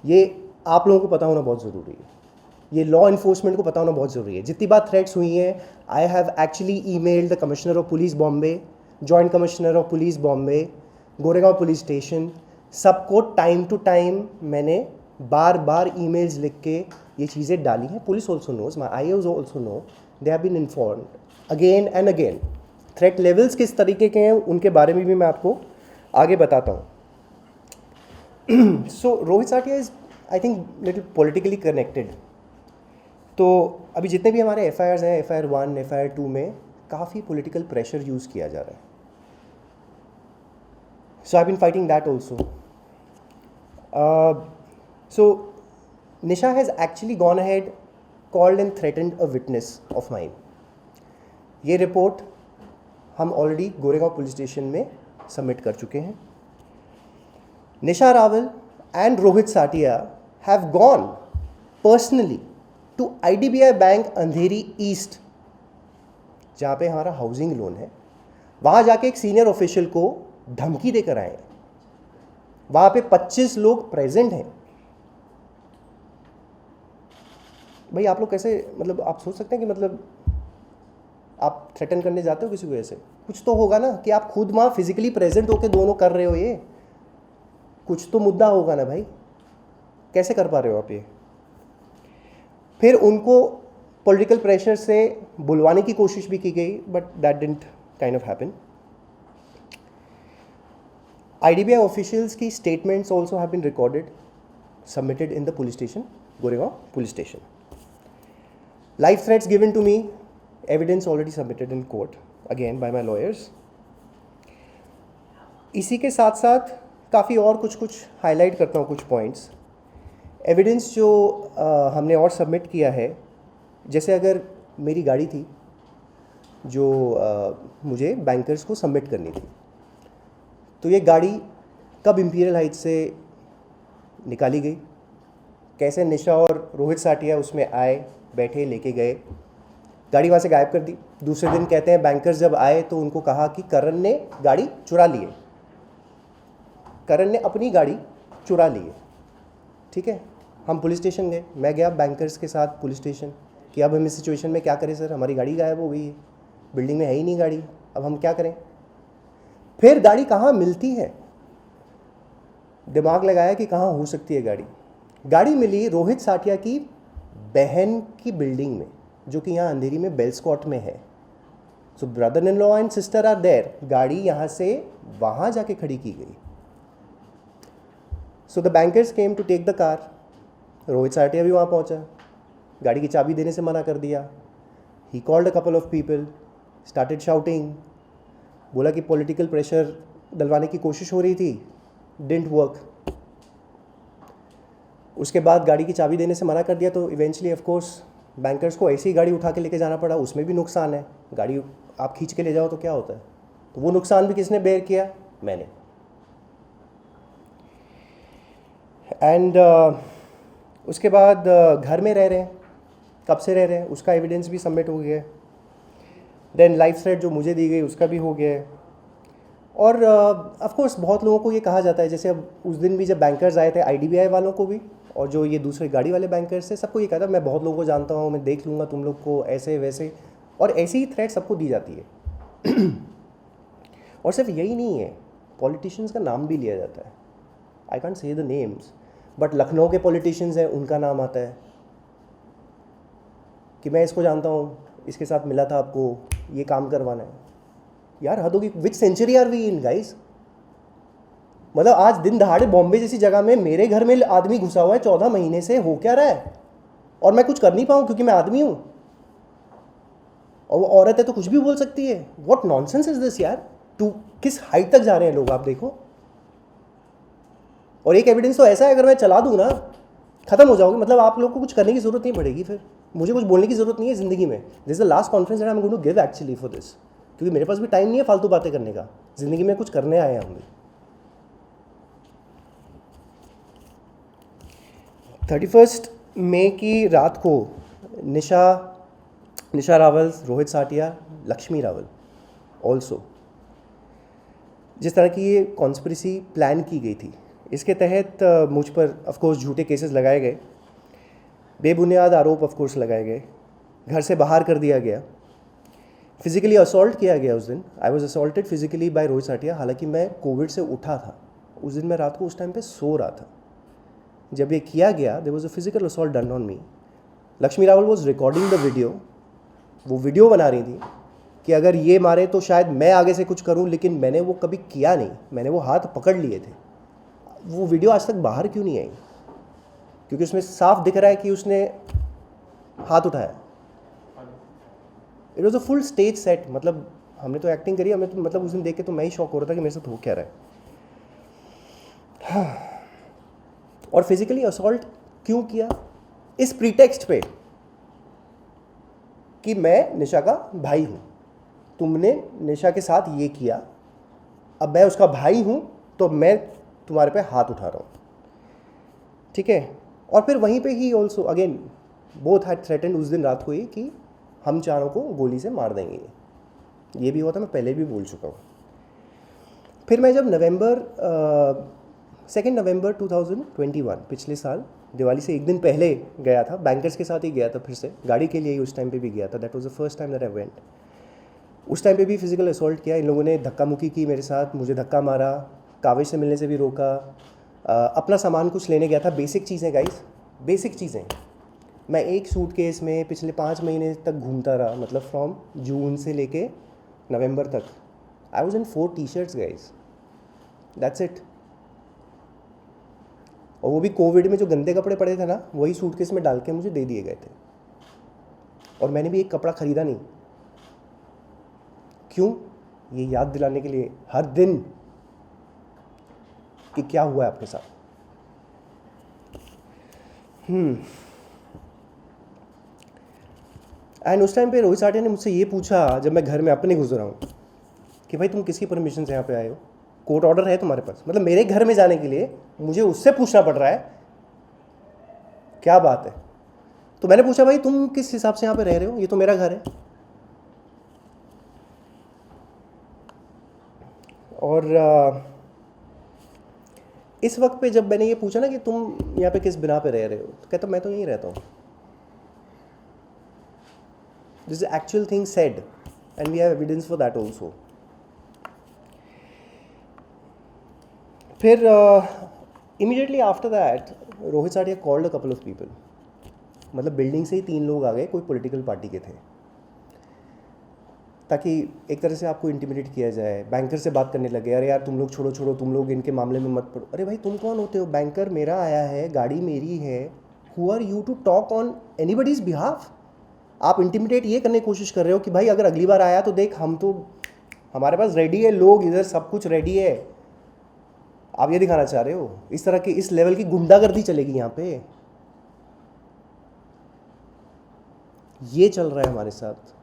ये आप लोगों को पता होना बहुत ज़रूरी है. ये लॉ इन्फोर्समेंट को पता होना बहुत ज़रूरी है. जितनी बार थ्रेट्स हुई हैं, आई have actually emailed the commissioner of police Bombay, joint commissioner of police Bombay, Goregaon police station, सबको टाइम टू टाइम मैंने बार बार ईमेल्स लिख के ये चीज़ें डाली हैं. Police also knows, my I also know, they have been informed again and again. Threat levels किस तरीके के हैं उनके बारे में भी मैं आपको आगे बताता हूँ. So Rohit Satia is, I think, little politically connected. तो अभी जितने भी हमारे FIRs हैं, FIR 1, FIR 2 में काफ़ी पॉलिटिकल प्रेशर यूज़ किया जा रहा है. So I been fighting that also. So Nisha has actually gone ahead, called and threatened a witness of mine. ये रिपोर्ट हम ऑलरेडी गोरेगांव पुलिस स्टेशन में सबमिट कर चुके हैं. Nisha Rawal and Rohit Satia have gone personally to IDBI bank Andheri east, जहाँ पे हमारा housing loan है. वहाँ जाके एक सीनियर ऑफिशियल को धमकी देकर आए. वहाँ पे 25 लोग प्रेजेंट हैं. भाई आप लोग कैसे, मतलब आप सोच सकते हैं कि मतलब आप थ्रेटन करने जाते हो किसी को ऐसे? कुछ तो होगा ना कि आप खुद वहाँ फिजिकली प्रेजेंट होकर दोनों कर रहे हो. ये कुछ तो मुद्दा होगा ना भाई, कैसे कर पा रहे हो आप ये? फिर उनको पॉलिटिकल प्रेशर से बुलवाने की कोशिश भी की गई, but that didn't kind of happen. IDBI officials की statements also have been recorded, submitted in the police station, Goregaon police station. Live threats given to me, evidence already submitted in court, again by my lawyers. इसी के साथ साथ काफ़ी और कुछ highlight करता हूँ, कुछ पॉइंट्स. एविडेंस जो हमने और सबमिट किया है, जैसे अगर मेरी गाड़ी थी जो मुझे बैंकर्स को सबमिट करनी थी, तो ये गाड़ी कब इंपीरियल हाइट्स से निकाली गई, कैसे निशा और रोहित साटिया उसमें आए, बैठे, लेके गए, गाड़ी वहाँ से गायब कर दी. दूसरे दिन कहते हैं बैंकर्स जब आए तो उनको कहा कि करण ने गाड़ी चुरा ली है. करण ने अपनी गाड़ी चुरा ली है. ठीक है. हम पुलिस स्टेशन गए, मैं गया बैंकर्स के साथ पुलिस स्टेशन कि अब हम इस सिचुएशन में क्या करें सर, हमारी गाड़ी गायब हो गई है, बिल्डिंग में है ही नहीं गाड़ी, अब हम क्या करें. फिर गाड़ी कहाँ मिलती है, दिमाग लगाया कि कहाँ हो सकती है गाड़ी. गाड़ी मिली रोहित साटिया की बहन की बिल्डिंग में, जो कि यहाँ अंधेरी में बेलस्कॉट में है. So brother in law and sister are there. गाड़ी यहाँ से वहाँ जाके खड़ी की गई. So the bankers came to take the car. Rohit Satia भी वहाँ पहुँचा, गाड़ी की चाबी देने से मना कर दिया. He called a couple of people, started shouting, बोला कि पॉलिटिकल प्रेशर डलवाने की कोशिश हो रही थी, डिडंट वर्क. उसके बाद गाड़ी की चाबी देने से मना कर दिया, तो इवेंचुअली ऑफ कोर्स बैंकर्स को ऐसी ही गाड़ी उठा के लेके जाना पड़ा. उसमें भी नुकसान है, गाड़ी आप खींच के ले जाओ तो क्या होता है. तो वो नुकसान भी किसने बेयर किया? मैंने. एंड उसके बाद घर में रह रहे हैं, कब से रह रहे हैं उसका एविडेंस भी सबमिट हो गया है। देन लाइफ थ्रेट जो मुझे दी गई उसका भी हो गया है। और ऑफ कोर्स बहुत लोगों को ये कहा जाता है, जैसे अब उस दिन भी जब बैंकर्स आए थे IDBI वालों को भी, और जो ये दूसरे गाड़ी वाले बैंकर्स थे, सबको ये कहा था मैं बहुत लोगों को जानता हूँ, मैं देख लूँगा तुम लोग को ऐसे वैसे, और ऐसी ही थ्रेट सबको दी जाती है। और सिर्फ यही नहीं है, पॉलिटिशियंस का नाम भी लिया जाता है। I can't say the names, but Lucknow के पॉलिटिशियंस हैं उनका नाम आता है कि मैं इसको जानता हूँ, इसके साथ मिला था आपको, ये काम करवाना है। यार हद होगी, which century are we in guys? मतलब आज दिन दहाड़े बॉम्बे जैसी जगह में मेरे घर में आदमी घुसा हुआ है 14 महीने से, हो क्या रहा है? और मैं कुछ कर नहीं पाऊँ क्योंकि मैं आदमी हूँ, और वो औरत है तो कुछ भी बोल सकती है। व्हाट नॉनसेंस इज दिस यार? टू किस हाइट तक जा रहे हैं लोग, आप देखो। और एक एविडेंस तो ऐसा है, अगर मैं चला दूँ ना, खत्म हो जाओगे। मतलब आप लोग को कुछ करने की जरूरत नहीं पड़ेगी, फिर मुझे कुछ बोलने की जरूरत नहीं है ज़िंदगी में। This is the last conference that I am going to give actually for this, क्योंकि मेरे पास भी टाइम नहीं है फालतू बातें करने का। ज़िंदगी में कुछ करने आए हैं हम भी। 31 मई की रात को निशा रावल, रोहित साटिया, लक्ष्मी रावल ऑल्सो, जिस तरह की ये कॉन्स्पिरेसी प्लान की गई थी, इसके तहत मुझ पर ऑफकोर्स झूठे केसेस लगाए गए, बेबुनियाद आरोप ऑफकोर्स लगाए गए, घर से बाहर कर दिया गया, फिजिकली असॉल्ट किया गया। उस दिन I was assaulted physically by Rohit Satia. हालांकि मैं कोविड से उठा था उस दिन, मैं रात को उस टाइम पे सो रहा था जब ये किया गया। There was a physical assault done on me. Lakshmi Rawal was recording the video, वो वीडियो बना रही थी कि अगर ये मारे तो शायद मैं आगे से कुछ करूं, लेकिन मैंने वो कभी किया नहीं, मैंने वो हाथ पकड़ लिए थे। वो वीडियो आज तक बाहर क्यों नहीं आई? क्योंकि उसमें साफ दिख रहा है कि उसने हाथ उठाया। It was a full stage set. मतलब हमने तो एक्टिंग करी, हमें तो मतलब उस दिन देख के तो मैं ही शॉक हो रहा था कि मेरे साथ हो क्या रहा है। और फिजिकली असॉल्ट क्यों किया? इस प्रीटेक्स्ट पे कि मैं निशा का भाई हूँ, तुमने निशा के साथ ये किया, अब मैं उसका भाई हूँ तो मैं तुम्हारे पे हाथ उठा रहा हूँ, ठीक है। और फिर वहीं पे he also again both had threatened उस दिन रात को ही कि हम चारों को गोली से मार देंगे। ये भी हुआ था, मैं पहले भी बोल चुका हूँ। फिर मैं जब 2 नवंबर 2021 पिछले साल दिवाली से एक दिन पहले गया था, बैंकर्स के साथ ही गया था, फिर से गाड़ी के लिए ही उस टाइम पे भी गया था। That was the first time that I went. उस टाइम पे भी फिजिकल असॉल्ट किया इन लोगों ने, धक्का मुक्की की मेरे साथ, मुझे धक्का मारा, काविश से मिलने से भी रोका। अपना सामान कुछ लेने गया था, बेसिक चीज़ें गाइस, बेसिक चीज़ें। मैं एक सूटकेस में पिछले 5 महीने तक घूमता रहा, मतलब फ्रॉम जून से लेके नवंबर तक। I was in 4 T-shirts guys, that's it. और वो भी कोविड में जो गंदे कपड़े पड़े थे ना, वही सूटकेस में डाल के मुझे दे दिए गए थे। और मैंने भी एक कपड़ा ख़रीदा नहीं। क्यों? ये याद दिलाने के लिए हर दिन कि क्या हुआ है आपके साथ। एंड उस टाइम पे रोहित साटिया ने मुझसे ये पूछा, जब मैं घर में अपने गुजरा हूँ, कि भाई तुम किसकी परमिशन से यहाँ पे आए हो? कोर्ट ऑर्डर है तुम्हारे पास? मतलब मेरे घर में जाने के लिए मुझे उससे पूछना पड़ रहा है, क्या बात है? तो मैंने पूछा भाई तुम किस हिसाब से यहाँ पे रह रहे हो, ये तो मेरा घर है। और इस वक्त पे जब मैंने ये पूछा ना कि तुम यहाँ पे किस बिना पे रह रहे हो, तो कहता मैं तो यहीं रहता हूँ। This is actual thing said and we have evidence for that also. फिर immediately after that Rohit Satia called a couple of people. मतलब बिल्डिंग से ही 3 लोग आ गए, कोई पॉलिटिकल पार्टी के थे, ताकि एक तरह से आपको इंटिमिडेट किया जाए। बैंकर से बात करने लगे, अरे यार तुम लोग छोड़ो, तुम लोग इनके मामले में मत पड़ो। अरे भाई तुम कौन होते हो? बैंकर मेरा आया है, गाड़ी मेरी है, who are you to talk on anybody's behalf? आप इंटिमिडेट ये करने की कोशिश कर रहे हो कि भाई अगर अगली बार आया तो देख हम तो, हमारे पास रेडी है लोग, इधर सब कुछ रेडी है। आप ये दिखाना चाह रहे हो? इस तरह की, इस लेवल की गुंडागर्दी चलेगी यहाँ पे? ये चल रहा है हमारे साथ,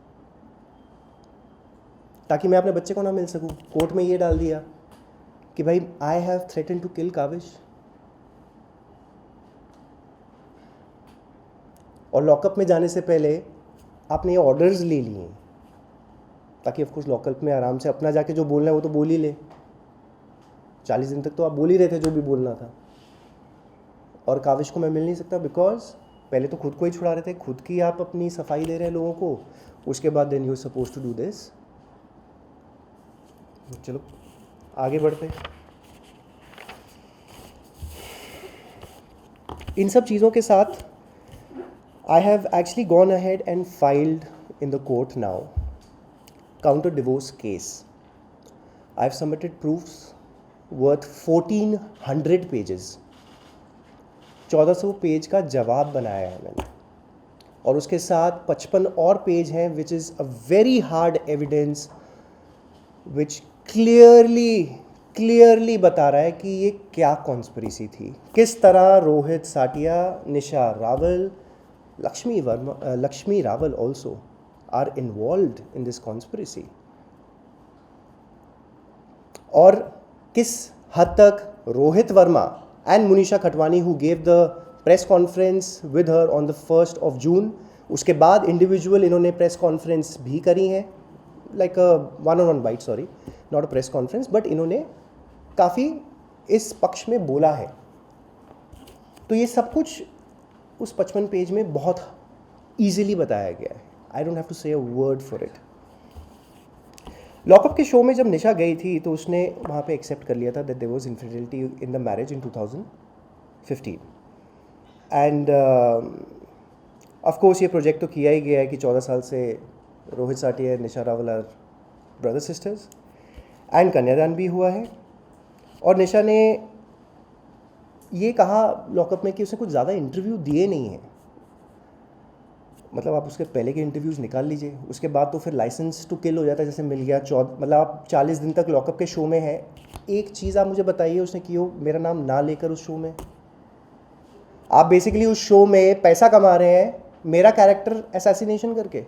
ताकि मैं अपने बच्चे को ना मिल सकूं। कोर्ट में ये डाल दिया कि भाई I have threaten to kill Kavish. और लॉकअप में जाने से पहले आपने ये ऑर्डर्स ले लिए ताकि ऑफकोर्स लॉकअप में आराम से अपना जाके जो बोलना है वो तो बोल ही ले। 40 दिन तक तो आप बोल ही रहे थे जो भी बोलना था। और काविश को मैं मिल नहीं सकता बिकॉज पहले तो खुद को ही छुड़ा रहे थे, खुद की आप अपनी सफाई दे रहे हैं लोगों को, उसके बाद then you suppose to do this. चलो आगे बढ़ते। इन सब चीज़ों के साथ I have actually gone ahead and filed in the court now counter divorce case. I have submitted proofs worth 1400 pages. 1400 page का जवाब बनाया है मैंने, और उसके साथ 55 और पेज हैं विच is a very hard evidence which clearly बता रहा है कि ये क्या कॉन्स्पिरेसी थी, किस तरह Rohit Satia, Nisha Rawal, Lakshmi Rawal also are involved in this conspiracy, और किस हद तक Rohit Verma and Munisha Khatwani who gave the press conference with her on the 1st of June, उसके बाद इंडिविजुअल इन्होंने प्रेस कॉन्फ्रेंस भी करी है, like a one-on-one bite, sorry not a press conference, but इन्होंने काफ़ी इस पक्ष में बोला है। तो ये सब कुछ उस 55 पेज में बहुत ईजिली बताया गया है। I don't have to say a word for it. Lockup के शो में जब निशा गई थी तो उसने वहाँ पे एक्सेप्ट कर लिया था that there was infidelity in the marriage in 2015. And of course ये प्रोजेक्ट तो किया ही गया है कि 14 साल से Rohit Satia, Nisha Rawal are brother sisters, and kanyadaan भी हुआ है। और निशा ने ये कहा लॉकअप में कि उसने कुछ ज़्यादा इंटरव्यू दिए नहीं हैं। मतलब आप उसके पहले के इंटरव्यूज़ निकाल लीजिए, उसके बाद तो फिर लाइसेंस टू किल हो जाता है, जैसे मिल गया मतलब आप 40 दिन तक लॉकअप के शो में है। एक चीज़ आप मुझे बताइए उसने की हो मेरा नाम ना लेकर उस शो में। आप बेसिकली उस शो में पैसा कमा रहे हैं मेरा कैरेक्टर असैसिनेशन करके।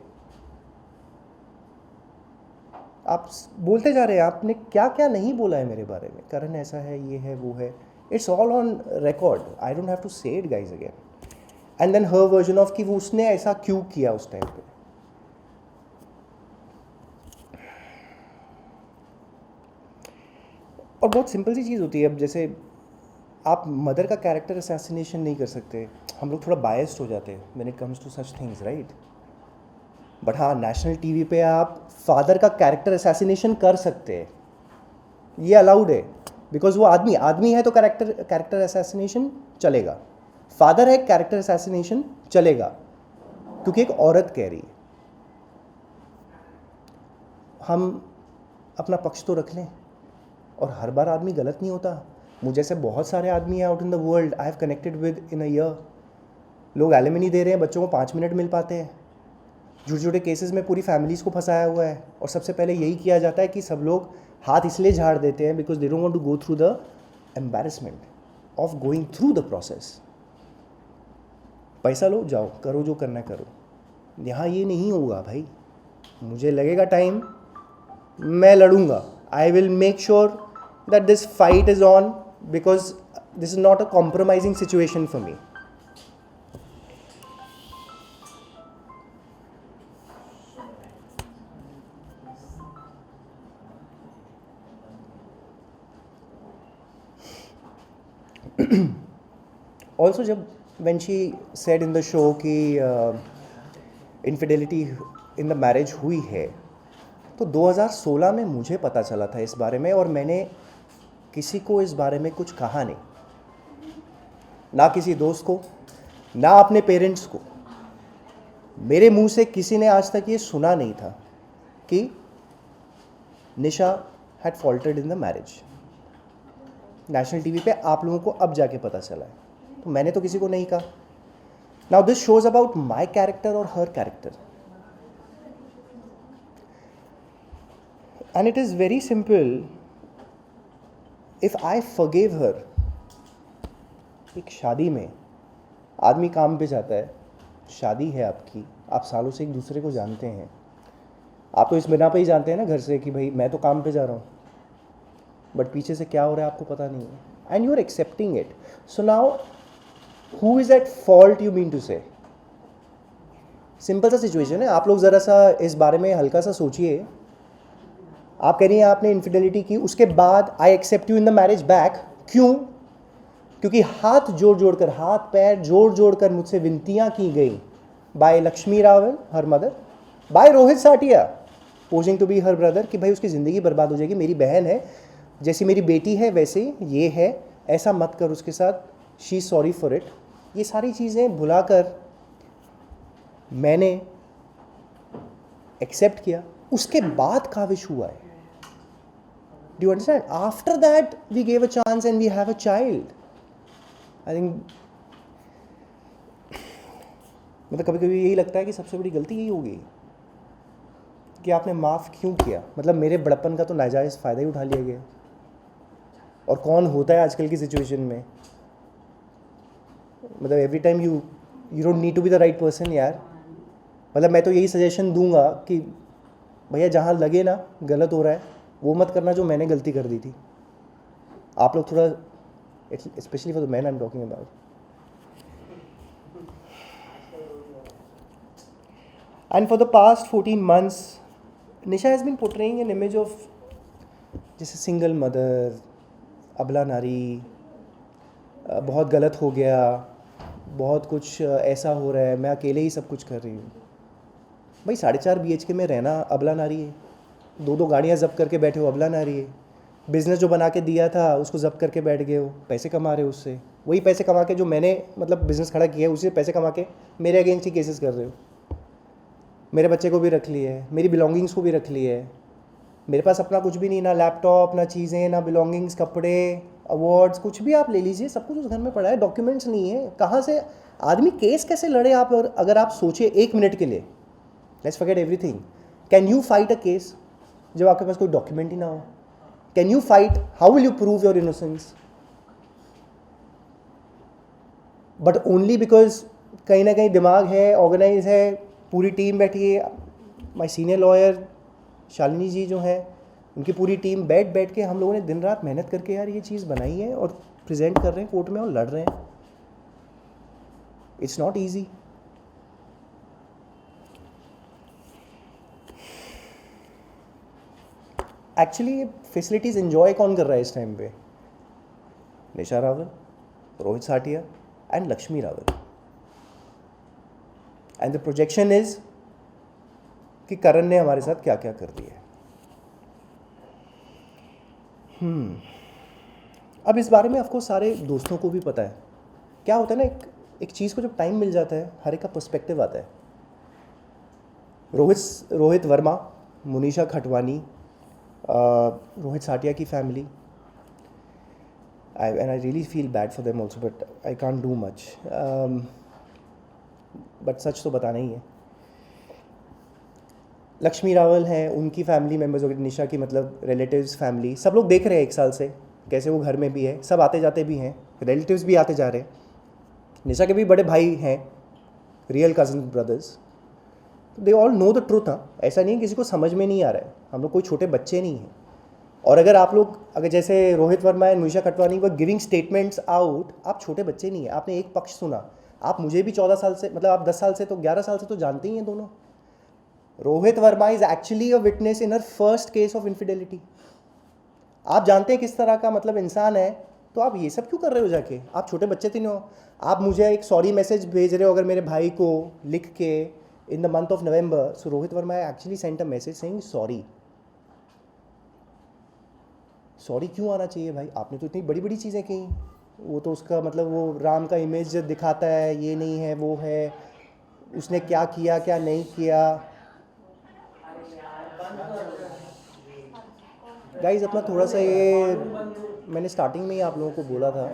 आप बोलते जा रहे हैं आपने क्या क्या नहीं बोला है मेरे बारे में, करण ऐसा है, ये है, वो है, it's all on record, I don't have to say it guys again. And then her version of कि वो उसने ऐसा क्यों किया उस टाइम पे। और बहुत सिंपल सी चीज़ होती है, अब जैसे आप मदर का कैरेक्टर असैसिनेशन नहीं कर सकते, हम लोग थोड़ा बायस्ड हो जाते हैं when it comes to such things, right. But हाँ, नेशनल टीवी पे आप फादर का कैरेक्टर असैसिनेशन कर सकते हैं, ये अलाउड है, बिकॉज वो आदमी है तो कैरेक्टर असैसिनेशन चलेगा। फादर है, कैरेक्टर असैसिनेशन चलेगा, क्योंकि एक औरत कह रही है। हम अपना पक्ष तो रख लें, और हर बार आदमी गलत नहीं होता। मुझे जैसे बहुत सारे आदमी हैं out in the world I have connected with in a year, लोग एलिमनी दे रहे हैं, बच्चों को 5 मिनट मिल पाते हैं। छोटे केसेस में पूरी फैमिलीज़ को फंसाया हुआ है, और सबसे पहले यही किया जाता है कि सब लोग हाथ इसलिए झाड़ देते हैं because they don't want to go through the embarrassment of going through the process. पैसा लो, जाओ, करो जो करना है करो। यहाँ ये नहीं होगा भाई, मुझे लगेगा टाइम, मैं लड़ूंगा। I will make sure that this fight is on, because this is not a compromising situation for me. Also, जब when she said in the show कि infidelity in the marriage हुई है, तो 2016 में मुझे पता चला था इस बारे में, और मैंने किसी को इस बारे में कुछ कहा नहीं, ना किसी दोस्त को, ना अपने पेरेंट्स को। मेरे मुंह से किसी ने आज तक ये सुना नहीं था कि Nisha had faulted in the marriage. National TV पे आप लोगों को अब जाके पता चला है, तो मैंने तो किसी को नहीं कहा। Now this shows about my character और her character, and it is very simple. If I forgive her, एक शादी में आदमी काम पे जाता है, शादी है आपकी, आप सालों से एक दूसरे को जानते हैं, आप तो इस बिना पे ही जानते हैं ना घर से कि भाई मैं तो काम पे जा रहा हूँ, बट पीछे से क्या हो रहा है आपको पता नहीं है, and you are accepting it. So now who is at fault, you mean to say? Simple सा सिचुएशन है, आप लोग ज़रा सा इस बारे में हल्का सा सोचिए। आप कह रही हैं आपने इनफिडेलिटी की, उसके बाद I accept you in the marriage back. क्यों? क्योंकि हाथ पैर जोड़ जोड़ कर मुझसे विनतियाँ की गई by Lakshmi Rawal her mother, by Rohit Satia posing to be her brother, कि भाई उसकी ज़िंदगी बर्बाद हो जाएगी, मेरी बहन है, जैसी मेरी बेटी है वैसे ये है, ऐसा मत कर उसके साथ, she is sorry for it. ये सारी चीज़ें भुलाकर मैंने एक्सेप्ट किया। उसके बाद काविश हुआ है। Do you understand? After that we gave a chance and we have a child. I think मतलब कभी कभी यही लगता है कि सबसे बड़ी गलती यही होगी कि आपने माफ़ क्यों किया। मतलब मेरे बड़प्पन का तो नाजायज़ फ़ायदा ही उठा लिया गया। और कौन होता है आजकल की सिचुएशन में, मतलब every time you don't need to be the right person यार। मतलब मैं तो यही सजेशन दूंगा कि भैया जहाँ लगे ना गलत हो रहा है वो मत करना जो मैंने गलती कर दी थी। आप लोग थोड़ा, specially for the man I am talking about, and for the past 14 months Nisha has been portraying an image of जैसे सिंगल मदर, अबला नारी, बहुत गलत हो गया, बहुत कुछ ऐसा हो रहा है, मैं अकेले ही सब कुछ कर रही हूँ। भाई 4.5 BHK में रहना अबला नारी है, 2 गाड़ियाँ जब्त करके बैठे हो अबला नारी है, बिज़नेस जो बना के दिया था उसको जब्त करके बैठ गए हो, पैसे कमा रहे हो उससे, वही पैसे कमा के जो मैंने मतलब बिज़नेस खड़ा किया है उसी से पैसे कमा के मेरे अगेंस्ट ही केसेस कर रहे हो। मेरे बच्चे को भी रख लिए है, मेरी बिलोंगिंग्स को भी रख लिए है। मेरे पास अपना कुछ भी नहीं, ना लैपटॉप, ना चीज़ें, ना बिलोंगिंग्स, कपड़े, अवार्ड्स, कुछ भी आप ले लीजिए, सब कुछ उस घर में पड़ा है, डॉक्यूमेंट्स नहीं है। कहाँ से आदमी केस कैसे लड़े आप? अगर आप सोचिए 1 मिनट के लिए, let's forget everything, can you fight a case जब आपके पास कोई डॉक्यूमेंट ही ना हो? Can you fight? How will you prove your innocence? But only because कहीं ना कहीं दिमाग है, ऑर्गेनाइज है, पूरी टीम बैठी है। माई सीनियर लॉयर शालिनी जी जो हैं, उनकी पूरी टीम बैठ के हम लोगों ने दिन रात मेहनत करके यार ये चीज़ बनाई है और प्रेजेंट कर रहे हैं कोर्ट में और लड़ रहे हैं। It's not easy. Actually facilities enjoy कौन कर रहा है इस टाइम पे? Nisha Rawal, Rohit Satia and Lakshmi Rawal. And the projection is कि करण ने हमारे साथ क्या क्या कर दिया है। अब इस बारे में ऑफकोर्स सारे दोस्तों को भी पता है। क्या होता है ना, एक चीज़ को जब टाइम मिल जाता है हर एक का पर्सपेक्टिव आता है। रोहित वर्मा, मुनीषा खटवानी, रोहित साटिया की family, and I really feel bad for them also, but I can't do much. But सच तो बताना ही है। लक्ष्मी रावल हैं, उनकी फैमिली मेम्बर्स वगैरह, निशा की मतलब रिलेटिव्स, फैमिली, सब लोग देख रहे हैं 1 साल से कैसे वो घर में भी है, सब आते जाते भी हैं, रिलेटिव्स भी आते जा रहे हैं। निशा के भी बड़े भाई हैं, real cousin brothers, they all know the truth. हाँ, ऐसा नहीं है किसी को समझ में नहीं आ रहा है, हम लोग कोई छोटे बच्चे नहीं हैं। और अगर आप लोग, अगर जैसे Rohit Verma and Munisha Khatwani were giving statements out, आप छोटे बच्चे नहीं हैं, आपने एक पक्ष सुना। आप मुझे भी 14 साल से, मतलब आप 10 साल से तो 11 साल से तो जानते ही हैं दोनों। Rohit Verma is actually a witness in her first case of infidelity. आप जानते हैं किस तरह का मतलब इंसान है, तो आप ये सब क्यों कर रहे हो जाके? आप छोटे बच्चे तो नहीं हो। आप मुझे एक सॉरी मैसेज भेज रहे हो अगर मेरे भाई को लिख के in the month of November. So Rohit Verma actually sent a message saying sorry. Sorry क्यों आना चाहिए भाई? आपने तो इतनी बड़ी बड़ी चीज़ें कही। वो तो उसका मतलब वो राम का इमेज दिखाता है, ये नहीं है वो है, उसने क्या किया क्या नहीं किया। गाइस अपना थोड़ा सा ये, मैंने स्टार्टिंग में ही आप लोगों को बोला था।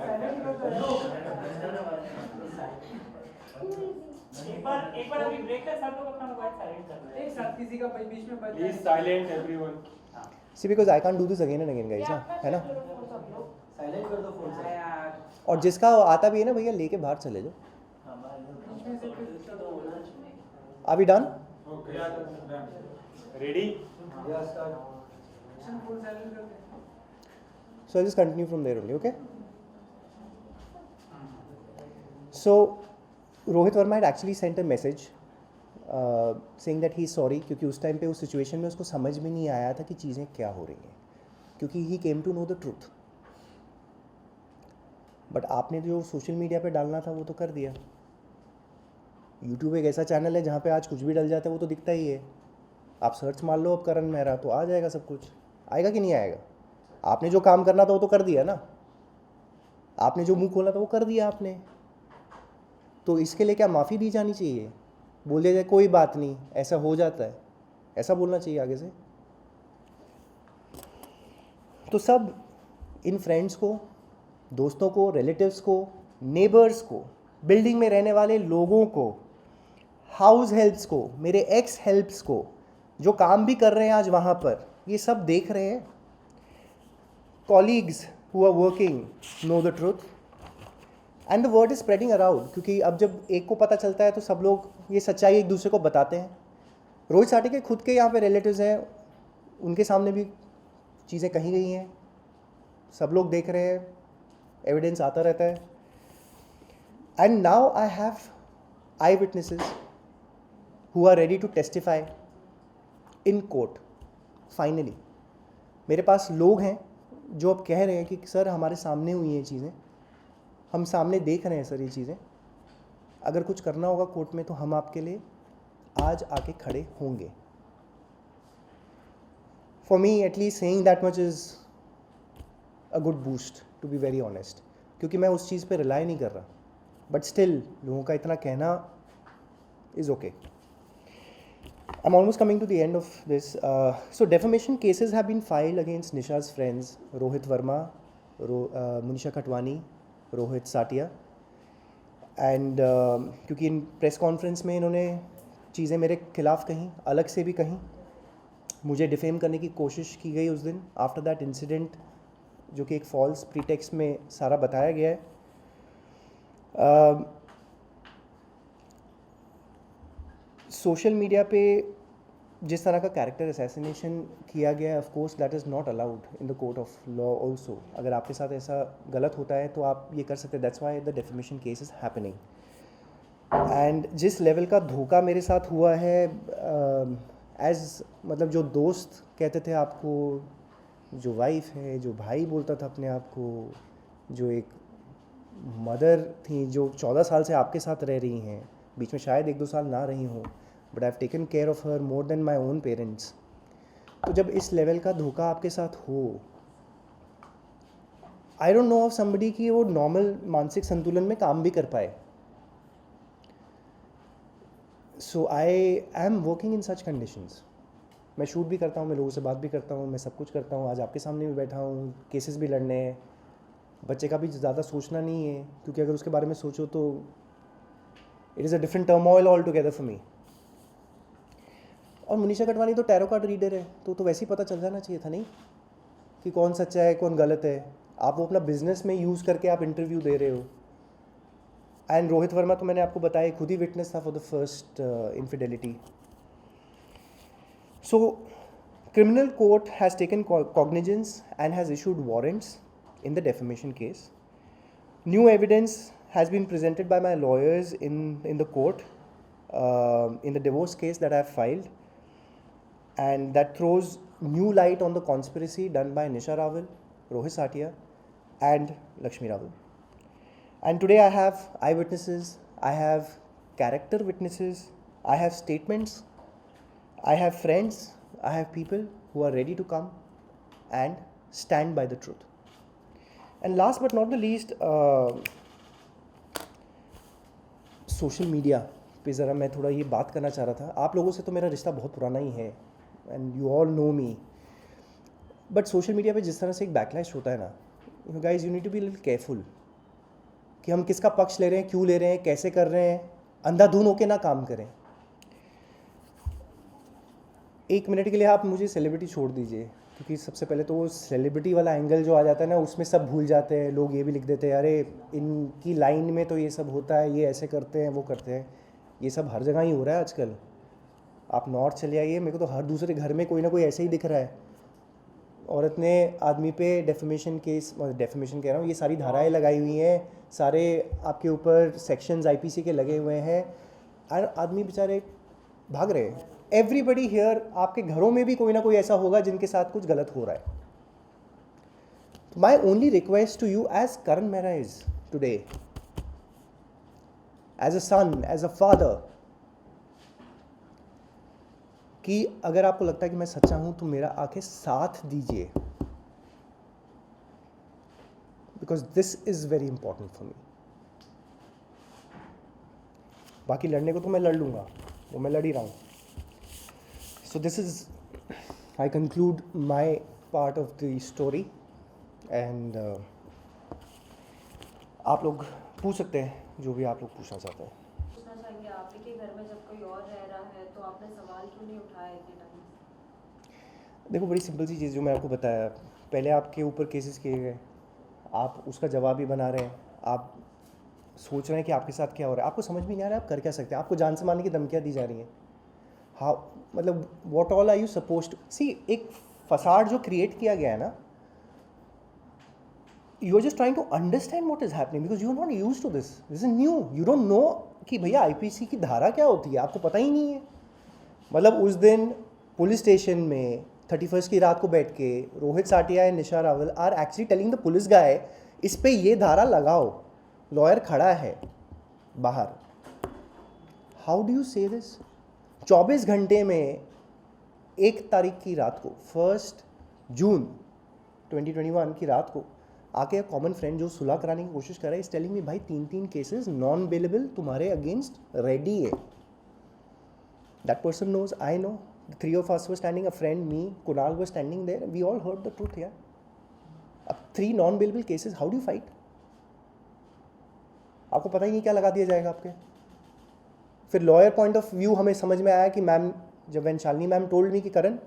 एक बार अभी ब्रेक है, सब लोग अपना मोबाइल साइलेंट कर रहे हैं। एक साथ किसी का बीच में बज please silent everyone. See because I can't do this again and again guys ना, है ना? साइलेंट कर दो फोन से यार। और जिसका आता भी है ना भैया, लेके बाहर चले जाओ। Are we done? Okay ready? या start. So I'll just continue from there only, okay? So Rohit Verma had actually sent a message saying that he is sorry, क्योंकि उस टाइम पे उस सिचुएशन में उसको समझ में नहीं आया था कि चीज़ें क्या हो रही हैं, क्योंकि he came to know the truth. But आपने जो सोशल मीडिया पे डालना था वो तो कर दिया। यूट्यूब एक ऐसा चैनल है जहाँ पे आज कुछ भी डल जाता है, वो तो दिखता ही है। आप सर्च मार लो अब करण मेहरा तो आ जाएगा सब कुछ। आएगा कि नहीं आएगा? आपने जो काम करना था वो तो कर दिया ना, आपने जो मुंह खोला था वो कर दिया आपने, तो इसके लिए क्या माफ़ी दी जानी चाहिए? बोल दिया जाए कोई बात नहीं, ऐसा हो जाता है, ऐसा बोलना चाहिए आगे से? तो सब इन फ्रेंड्स को, दोस्तों को, रिलेटिव्स को, नेबर्स को, बिल्डिंग में रहने वाले लोगों को, हाउस हेल्प्स को, मेरे एक्स हेल्प्स को, जो काम भी कर रहे हैं आज वहाँ पर, ये सब देख रहे हैं। Colleagues who are working know the truth and the word is spreading around, क्योंकि अब जब एक को पता चलता है तो सब लोग ये सच्चाई एक दूसरे को बताते हैं। रोहित साटी के खुद के यहाँ पे रिलेटिव्स हैं, उनके सामने भी चीज़ें कही गई हैं, सब लोग देख रहे हैं, एविडेंस आता रहता है। And now I have I witnesses who are ready to testify in court. Finally मेरे पास लोग हैं जो अब कह रहे हैं कि सर हमारे सामने हुई हैं चीज़ें, हम सामने देख रहे हैं सर ये चीज़ें, अगर कुछ करना होगा कोर्ट में तो हम आपके लिए आज आके खड़े होंगे। For me at least saying that much is a good boost, to be very honest, क्योंकि मैं उस चीज़ पे रिलाई नहीं कर रहा, बट स्टिल लोगों का इतना कहना is okay. I'm almost coming to the end of this. So defamation cases have been filed against Nisha's friends Rohit Verma, Munisha Khatwani, Rohit Satia, and क्योंकि इन प्रेस कॉन्फ्रेंस में इन्होंने चीज़ें मेरे खिलाफ कहीं, अलग से भी कहीं, मुझे डिफेम करने की कोशिश की गई उस दिन आफ्टर दैट इंसिडेंट, जो कि एक फॉल्स प्रीटेक्स्ट में सारा बताया गया है। सोशल मीडिया पे जिस तरह का कैरेक्टर असैसिनेशन किया गया है, of course that is not allowed in the court of law also. अगर आपके साथ ऐसा गलत होता है तो आप ये कर सकते हैं, that's why the defamation case is happening. And जिस लेवल का धोखा मेरे साथ हुआ है, एज मतलब जो दोस्त कहते थे आपको, जो वाइफ है, जो भाई बोलता था अपने आप को, जो एक मदर थी जो 14 साल से आपके साथ रह रही हैं, बीच में शायद 1-2 साल ना रही हूँ, but I have taken care of her more than my own parents. तो जब इस लेवल का धोखा आपके साथ हो, I don't know of somebody कि वो नॉर्मल मानसिक संतुलन में काम भी कर पाए। So I am working in such conditions. मैं शूट भी करता हूँ, मैं लोगों से बात भी करता हूँ, मैं सब कुछ करता हूँ, आज आपके सामने भी बैठा हूँ, केसेस भी लड़ने हैं। बच्चे का भी ज़्यादा सोचना नहीं है, क्योंकि अगर उसके बारे में सोचो तो it is a different turmoil all together for me. और मुनीशा कटवानी तो टैरो कार्ड रीडर है, तो वैसे ही पता चल जाना चाहिए था नहीं कि कौन सच्चा है कौन गलत है। आप वो अपना बिजनेस में यूज़ करके आप इंटरव्यू दे रहे हो। एंड रोहित वर्मा तो मैंने आपको बताया, खुद ही विटनेस था for the first infidelity. So criminal court has taken cognizance and has issued warrants in the defamation case. New evidence has been presented by my lawyers in the court in the divorce case that I have filed, and that throws new light on the conspiracy done by Nisha Rawal, Rohit Satia and Lakshmi Rawal. And today I have eyewitnesses, I have character witnesses, I have statements, I have friends, I have people who are ready to come and stand by the truth. And last but not the least, social media पे ज़रा मैं थोड़ा ये बात करना चाह रहा था। आप लोगों से तो मेरा रिश्ता बहुत पुराना ही है and you all know me, but social media पे जिस तरह से एक बैकलैश होता है ना, you guys you need to be little careful कि हम किसका पक्ष ले रहे हैं, क्यों ले रहे हैं, कैसे कर रहे हैं, अंधाधुन होके ना काम करें। 1 मिनट के लिए आप मुझे सेलिब्रिटी छोड़ दीजिए, क्योंकि सबसे पहले तो वो सेलिब्रिटी वाला एंगल जो आ जाता है ना, उसमें सब भूल जाते हैं लोग। ये भी लिख देते हैं अरे इनकी लाइन में तो ये सब होता है, ये ऐसे करते हैं, वो करते हैं। ये सब हर जगह ही हो रहा है आजकल। आप नॉर्थ चले आइए, मेरे को तो हर दूसरे घर में कोई ना कोई ऐसे ही दिख रहा है। औरत ने आदमी पे डेफेमेशन केस, डेफेमेशन कह रहा हूँ, ये सारी धाराएँ लगाई हुई हैं, सारे आपके ऊपर सेक्शंस IPC के लगे हुए हैं। और आदमी बेचारे भाग रहे हैं। एवरीबडी हियर, आपके घरों में भी कोई ना कोई ऐसा होगा जिनके साथ कुछ गलत हो रहा है। My only request to you as Karan Mehra is today, as a son, as a father, कि अगर आपको लगता है कि मैं सच्चा हूं तो मेरा आके साथ दीजिए, because this is very important for me. बाकी लड़ने को तो मैं लड़ लूंगा, वो मैं लड़ ही रहा हूँ। So this is, I conclude my part of the story and आप लोग पूछ सकते हैं जो भी आप लोग पूछना चाहते हैं। पूछना चाहेंगे आप ही के घर में जब कोई और रह रहा है तो आपने सवाल क्यों नहीं उठाया इतने टाइम? देखो, बड़ी सिंपल सी चीज़ जो मैं आपको बताया, पहले आपके ऊपर केसेस किए गए, आप उसका जवाब भी बना रहे हैं, आप सोच रहे हैं कि आपके साथ क्या हो रहा है, आपको समझ भी नहीं आ रहा है आप कर क्या सकते हैं, आपको जान से मारने की धमकियाँ दी जा रही हैं। हाँ, मतलब what all are you supposed to see. एक फसाड जो क्रिएट किया गया है ना, you are just trying to understand what is happening because you are not used to this is new, you don't know कि भैया आईपीसी की धारा क्या होती है, आपको पता ही नहीं है। मतलब उस दिन पुलिस स्टेशन में 31 की रात को बैठ के Rohit Satia and Nisha Rawal are actually telling the police guy, इस पे ये धारा लगाओ, लॉयर खड़ा है बाहर। How do you say this? 24 घंटे में 1 तारीख की रात को, 1 जून 2021 की रात को आके कॉमन फ्रेंड जो सुलह कराने की कोशिश कर रहा है इस टेलिंग में भाई 3 केसेस नॉन बेलेबल तुम्हारे अगेंस्ट रेडी है। That person knows, I know, the 3 of us were standing, a friend, me, Kunal was standing there, we all heard the truth यार। अब 3 non bailable cases, how do you fight? आपको पता ही नहीं क्या लगा दिया जाएगा आपके। फिर लॉयर पॉइंट ऑफ व्यू हमें समझ में आया कि मैम, जब when Shalini ma'am told me कि करण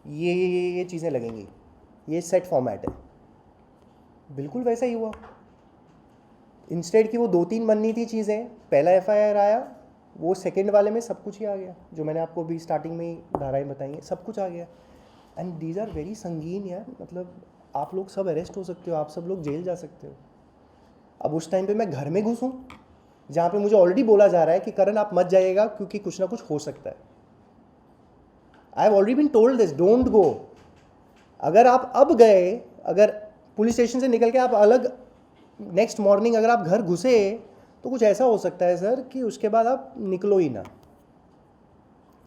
ये चीज़ें लगेंगी, ये सेट फॉर्मेट है, बिल्कुल वैसा ही हुआ। इंस्टेड की वो 2-3 बननी थी चीज़ें, पहला FIR आया, वो सेकंड वाले में सब कुछ ही आ गया, जो मैंने आपको भी स्टार्टिंग में ही धाराएं बताई हैं, सब कुछ आ गया। एंड दीज आर वेरी संगीन यार, मतलब आप लोग सब अरेस्ट हो सकते हो, आप सब लोग जेल जा सकते हो। अब उस टाइम पे मैं घर में घुसूँ जहाँ पे मुझे ऑलरेडी बोला जा रहा है कि करण आप मत जाइएगा क्योंकि कुछ ना कुछ हो सकता है। I have already been told this, don't go. अगर आप अब गए, अगर पुलिस स्टेशन से निकल के आप अलग नेक्स्ट मॉर्निंग अगर आप घर घुसे तो कुछ ऐसा हो सकता है सर कि उसके बाद आप निकलो ही ना।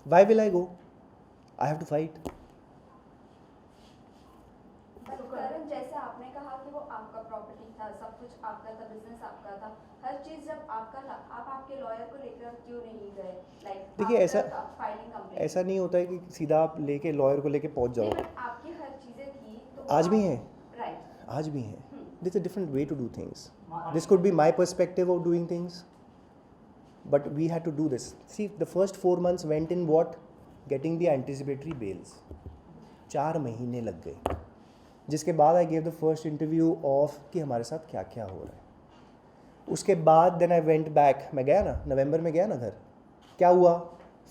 Why will I go? I have to fight. Karan, जैसे आपने कहा कि वो आपका प्रॉपर्टी था, सब कुछ आपका था, बिजनेस आपका था, हर चीज जब आपका था, आप आपके लॉयर को लेकर क्यों नहीं गए? देखिए, ऐसा नहीं होता है कि सीधा आप लेके लॉयर को लेके पहुंच जाओ। आपकी हर चीजें थी तो आज भी हैं, राइट, आज भी हैं। There's a different way to do things. This could be my perspective of doing things, but we had to do this. See, the first 4 months went in what? Getting the anticipatory bails. 4 महीने लग गए, जिसके बाद I gave the first interview of कि हमारे साथ क्या क्या हो रहा है। उसके बाद then I went back, मैं गया ना, नवंबर में गया ना घर, क्या हुआ?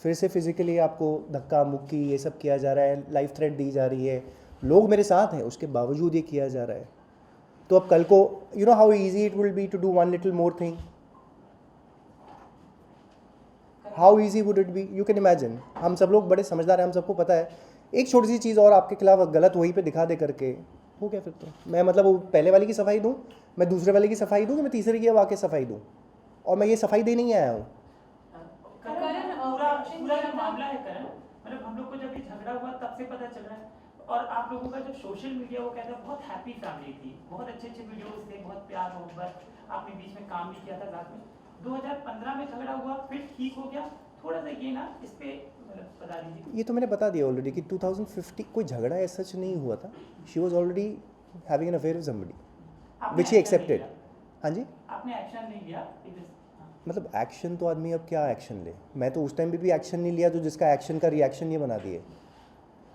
फिर से फिजिकली आपको धक्का मुक्की ये सब किया जा रहा है, लाइफ थ्रेट दी जा रही है, लोग मेरे साथ हैं, उसके बावजूद ये किया जा रहा है। तो अब कल को you know how easy it will be to do one little more thing, how easy would it be? You can imagine. हम सब लोग बड़े समझदार हैं, हम सबको पता है एक छोटी सी चीज़ और आपके खिलाफ गलत वहीं पे दिखा दे करके हो गया। फिर तो मैं मतलब वो पहले वाले की सफाई दूँ, मैं दूसरे वाले की सफाई दूँ, कि मैं तीसरे की अब आके सफाई दूँ? और मैं ये सफाई देने ही आया हूँ। पूरा जो मामला है करण, मतलब हम लोग को जब ये झगड़ा हुआ तब से पता चल रहा है, और आप लोगों का जो सोशल मीडिया वो कहता है बहुत हैप्पी फैमिली थी, बहुत अच्छे वीडियोस थे, बहुत प्यार मोहब्बत, आपने बीच में काम भी किया था साथ में। 2015 में झगड़ा हुआ, फिर ठीक हो गया, थोड़ा सा ये ना इस पे बता दीजिए। ये तो मैंने बता दिया ऑलरेडी कि 2050 कोई झगड़ा ऐसा सच नहीं हुआ था। She was already having an affair with somebody which he accepted. हाँ जी, आपने एक्शन नहीं लिया? मतलब एक्शन तो आदमी अब क्या एक्शन ले, मैं तो उस टाइम पे भी एक्शन नहीं लिया, तो जिसका एक्शन का रिएक्शन ये बना दिए।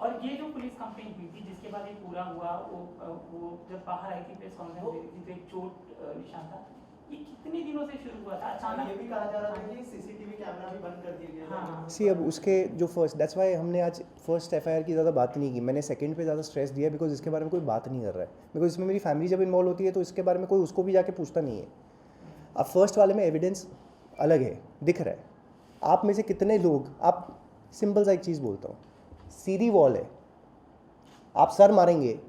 और ये जो पुलिस कंप्लेंट हुई थी जिसके बाद ये पूरा हुआ, वो जब बाहर आई थी प्रेस कॉन्फ्रेंस में, जिसपे एक चोट निशान था, ये कितने दिनों से शुरू हुआ था? अचानक ये भी कहा जा रहा था कि सीसीटीवी कैमरा भी बंद कर दिया गया। हाँ। सी अब उसके जो फर्स्ट, दैट्स वाई हमने आज फर्स्ट FIR की ज़्यादा बात नहीं की, मैंने सेकंड पे ज़्यादा स्ट्रेस दिया, बिकॉज इसके बारे में कोई बात नहीं कर रहा है। बिकॉज इसमें मेरी फैमिली जब इन्वॉल्व होती है तो इसके बारे में कोई उसको भी जाके पूछता नहीं है। अब फर्स्ट वाले में एविडेंस अलग है, दिख रहा है। आप में से कितने लोग, आप सिंपल सा एक चीज़ बोलता हूँ, सीधी वॉल है, आप सर मारेंगे,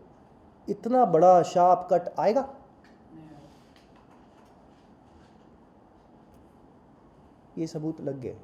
इतना बड़ा शार्प कट आएगा? ये सबूत लग गए।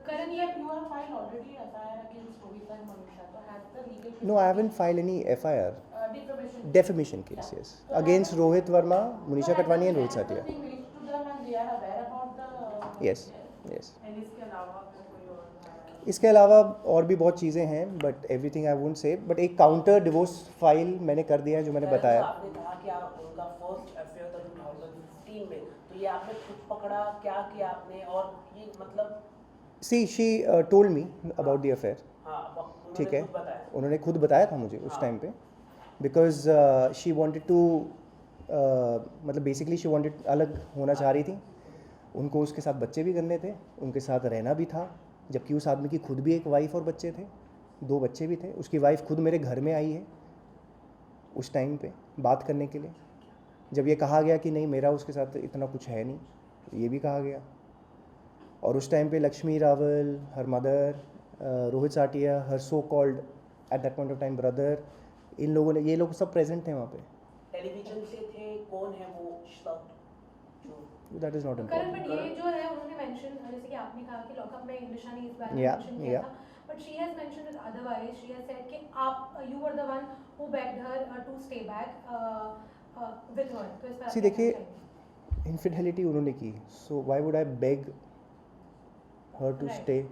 Karan, you have filed already FIR against Rohit and Manisha. So has the legal No, I haven't filed any FIR. defamation. Defamation case, yes. Against Rohit Verma, Monisha Katwani and Rohit Satia. Everything reached to them and they are aware about the. Yes, yes. And इसके अलावा फिर कोई और इसके अलावा और भी बहुत चीज़ें हैं, but everything I won't say, but एक काउंटर डिवोर्स फाइल मैंने कर दिया है जो मैंने बताया। आपने कहा कि आप उनका फर्स्ट अफेयर था 2015 में, तो ये आपने खुद पकड़ा, क्या किया आपने, और ये मतलब see she told me about the affair, हाँ ठीक है, खुद बताया। उन्होंने खुद बताया था मुझे उस टाइम पे, बिकॉज शी वांटेड टू मतलब बेसिकली शी वांटेड अलग होना चाह रही थी, उनको उसके साथ बच्चे भी करने थे, उनके साथ रहना भी था, जबकि उस आदमी की खुद भी एक वाइफ और बच्चे थे, 2 बच्चे भी थे। उसकी वाइफ खुद मेरे घर में आई है उस टाइम पे बात करने के लिए, जब ये कहा गया कि नहीं मेरा उसके साथ इतना कुछ है नहीं, ये भी कहा गया। और उस टाइम पे Lakshmi Rawal, her mother, Rohit Satia, her so called at that point of time brother, इन लोगों ने, ये लोग सब प्रेजेंट थे वहाँ पे। टेलीविजन से थे, कौन है वो सब जो that is not Karan, important. But ये जो है उन्होंने मेंशन, जैसे कि आपने कहा कि लॉकअप में इंडिशा ने इस बारे में Yeah, मेंशन किया yeah. था, but she has mentioned it otherwise. She has said कि आप, you were the one who begged her to stay back with her. तो इस पर See, देखिए, इनफिडेलिटी उन्होंने की, so why would I beg her to stay?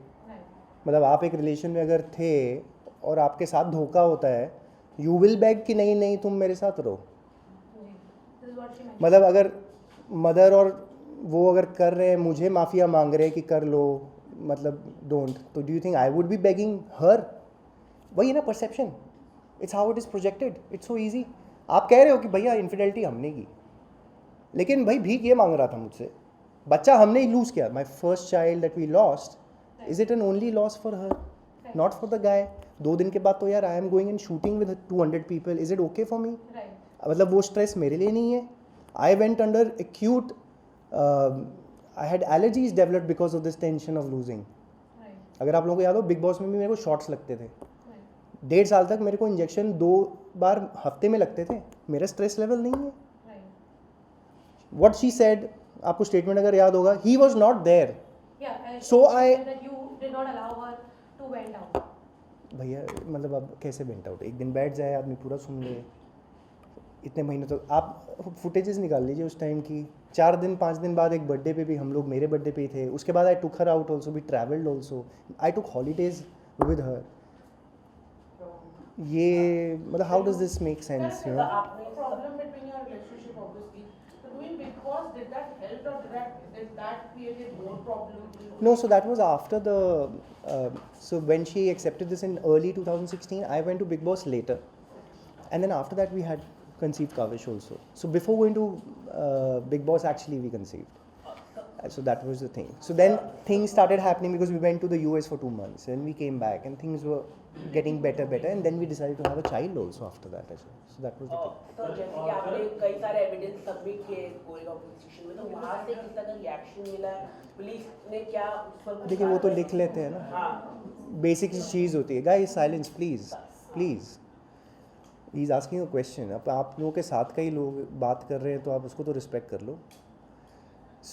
मतलब आप एक रिलेशन में अगर थे और आपके साथ धोखा होता है, यू विल बेग कि नहीं नहीं तुम मेरे साथ रहो। मतलब अगर मदर और वो अगर कर रहे हैं, मुझे माफिया मांग रहे हैं कि कर लो, मतलब डोंट, तो do you think I would be begging her? वही है ना perception, it's how it is projected, it's so easy. आप कह रहे हो कि भैया इनफिडेलिटी हमने की, लेकिन भाई भीख ये मांग रहा था मुझसे, बच्चा हमने ही लूज़ किया, my first child that we lost, is it an only loss for her, not for the guy? 2 दिन के बाद तो यार I am going and shooting with 200 people, is it okay for me? मतलब वो स्ट्रेस मेरे लिए नहीं है। I went under acute, I had allergies developed because of this tension of losing. अगर आप लोगों को याद हो, बिग बॉस में भी मेरे को शॉट्स लगते थे, 1.5 साल तक मेरे को इंजेक्शन 2 बार हफ्ते में लगते थे। मेरा स्ट्रेस लेवल नहीं है। व्हाट शी सेड, आपको स्टेटमेंट अगर याद होगा, he was not there, So you did not allow her to went out. भैया मतलब अब कैसे वेंट आउट? एक दिन बैठ जाए आदमी, पूरा सुन ले, इतने महीने तो आप फुटेजेस निकाल लीजिए उस टाइम की। 4 दिन 5 दिन बाद एक बर्थडे पे भी हम लोग, मेरे बर्थडे पे ही थे, उसके बाद I took her out also, we travelled also, I took holidays with her. ये मतलब how does this make sense, you know? आपने problem between your relationship, obviously. So doing Big Boss, did that help or did that create more problem? No, so that was after the, so when she accepted this in early 2016, I went to Big Boss later. And then after that we had conceived Kavish also. So before going to Big Boss, actually we conceived. So that was the thing. So then things started happening because we went to the US for 2 months and we came back and things were getting better and then we decided to have a child also after that as well. So that was the thing. तो जैसे कि आपने कई सारे evidence submit किए Goregaon police station में, तो वहाँ से किस तरह का रिएक्शन मिला है? पुलिस ने क्या उस पर कुछ देखिए वो तो लिख लेते हैं ना, हाँ बेसिक चीज़ होती है। Guys silence please please, he is asking a question. अब आप लोगों के साथ कई लोग बात कर रहे हैं तो आप उसको तो रिस्पेक्ट कर लो।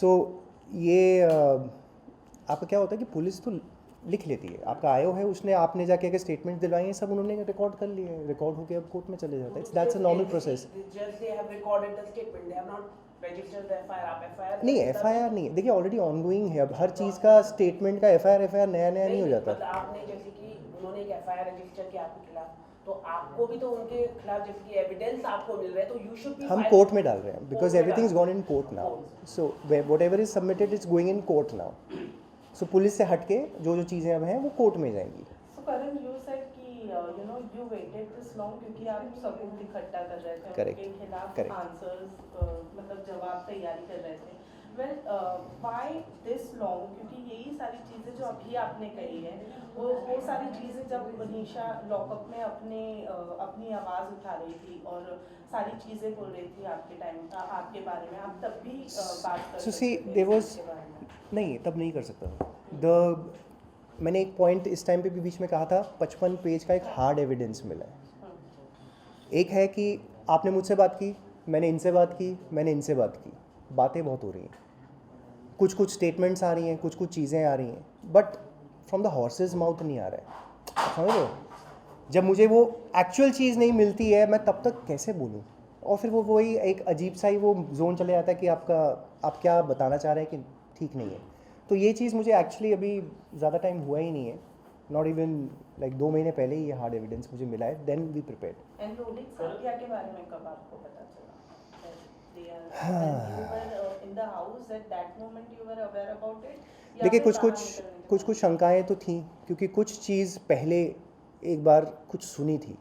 सो ये आपका क्या होता है कि पुलिस तो लिख लेती है, आपका आयो है, उसने आपने जाके अगर स्टेटमेंट दिलवाई हैं, सब उन्होंने रिकॉर्ड कर लिए हैं, रिकॉर्ड होकर अब कोर्ट में चले जाता है। That's a normal process. Just they have recorded the statement, they have not registered the FIR. आप FIR नहीं, FIR नहीं है, देखिए ऑलरेडी ऑनगोइंग है। अब हर चीज़ का स्टेटमेंट का FIR नया नहीं हो जाता। मतलब आपने जैसे कि उन्होंने एक FIR रजिस्टर किया आपके खिलाफ, तो आपको भी तो उनके खिलाफ जैसे कि एविडेंस आपको मिल रहा है, तो यू शुड बी, हम कोर्ट में डाल रहे हैं because everything is gone in court now. So whatever is submitted is going in court now. So police से हटके जो चीज़ें अब हैं वो कोर्ट में जाएंगी। So Karan, you said कि you waited this long क्योंकि आप सबूत इकट्ठा कर रहे थे, Correct. उनके खिलाफ Correct. आंसर्स मतलब जवाब तैयारी कर रहे थे। Well, why this long? क्योंकि यही सारी चीज़ें जो अभी आपने कही है, वो सारी चीज़ें जब निशा लॉकअप में अपनी आवाज़ उठा रही थी और सारी चीज़ें बोल रही थी आपके टाइम, आपके बारे में, आप तब भी बात कर So see, there was नहीं, तब नहीं कर सकता। मैंने एक पॉइंट इस टाइम पे भी बीच में कहा था, 55 पेज का एक हार्ड एविडेंस मिला है। एक है कि आपने मुझसे बात की, मैंने इनसे बात की, मैंने इनसे बात की, बातें बहुत हो रही हैं, कुछ कुछ स्टेटमेंट्स आ रही हैं, कुछ कुछ चीज़ें आ रही हैं, but from the horse's mouth नहीं आ रहा है, समझ रहे हो? जब मुझे वो एक्चुअल चीज़ नहीं मिलती है, मैं तब तक कैसे बोलूँ? और फिर वो वही एक अजीब सा ही वो जोन चले जाता है कि आप क्या बताना चाह रहे हैं कि ठीक नहीं है। तो ये चीज़ मुझे एक्चुअली अभी ज़्यादा टाइम हुआ ही नहीं है, नॉट इवन लाइक 2 महीने पहले ही ये हार्ड एविडेंस मुझे मिला है, देन वी प्रिपेयर्ड। एनरोलिंग साथिया के बारे में कब आपको पता चला? You were in the house at that moment, you were aware about it? या देखिए, फिर कुछ बाहर कुछ निकलने के कुछ बाद? कुछ शंकाएँ तो थी, क्योंकि कुछ चीज़ पहले एक बार कुछ सुनी थी,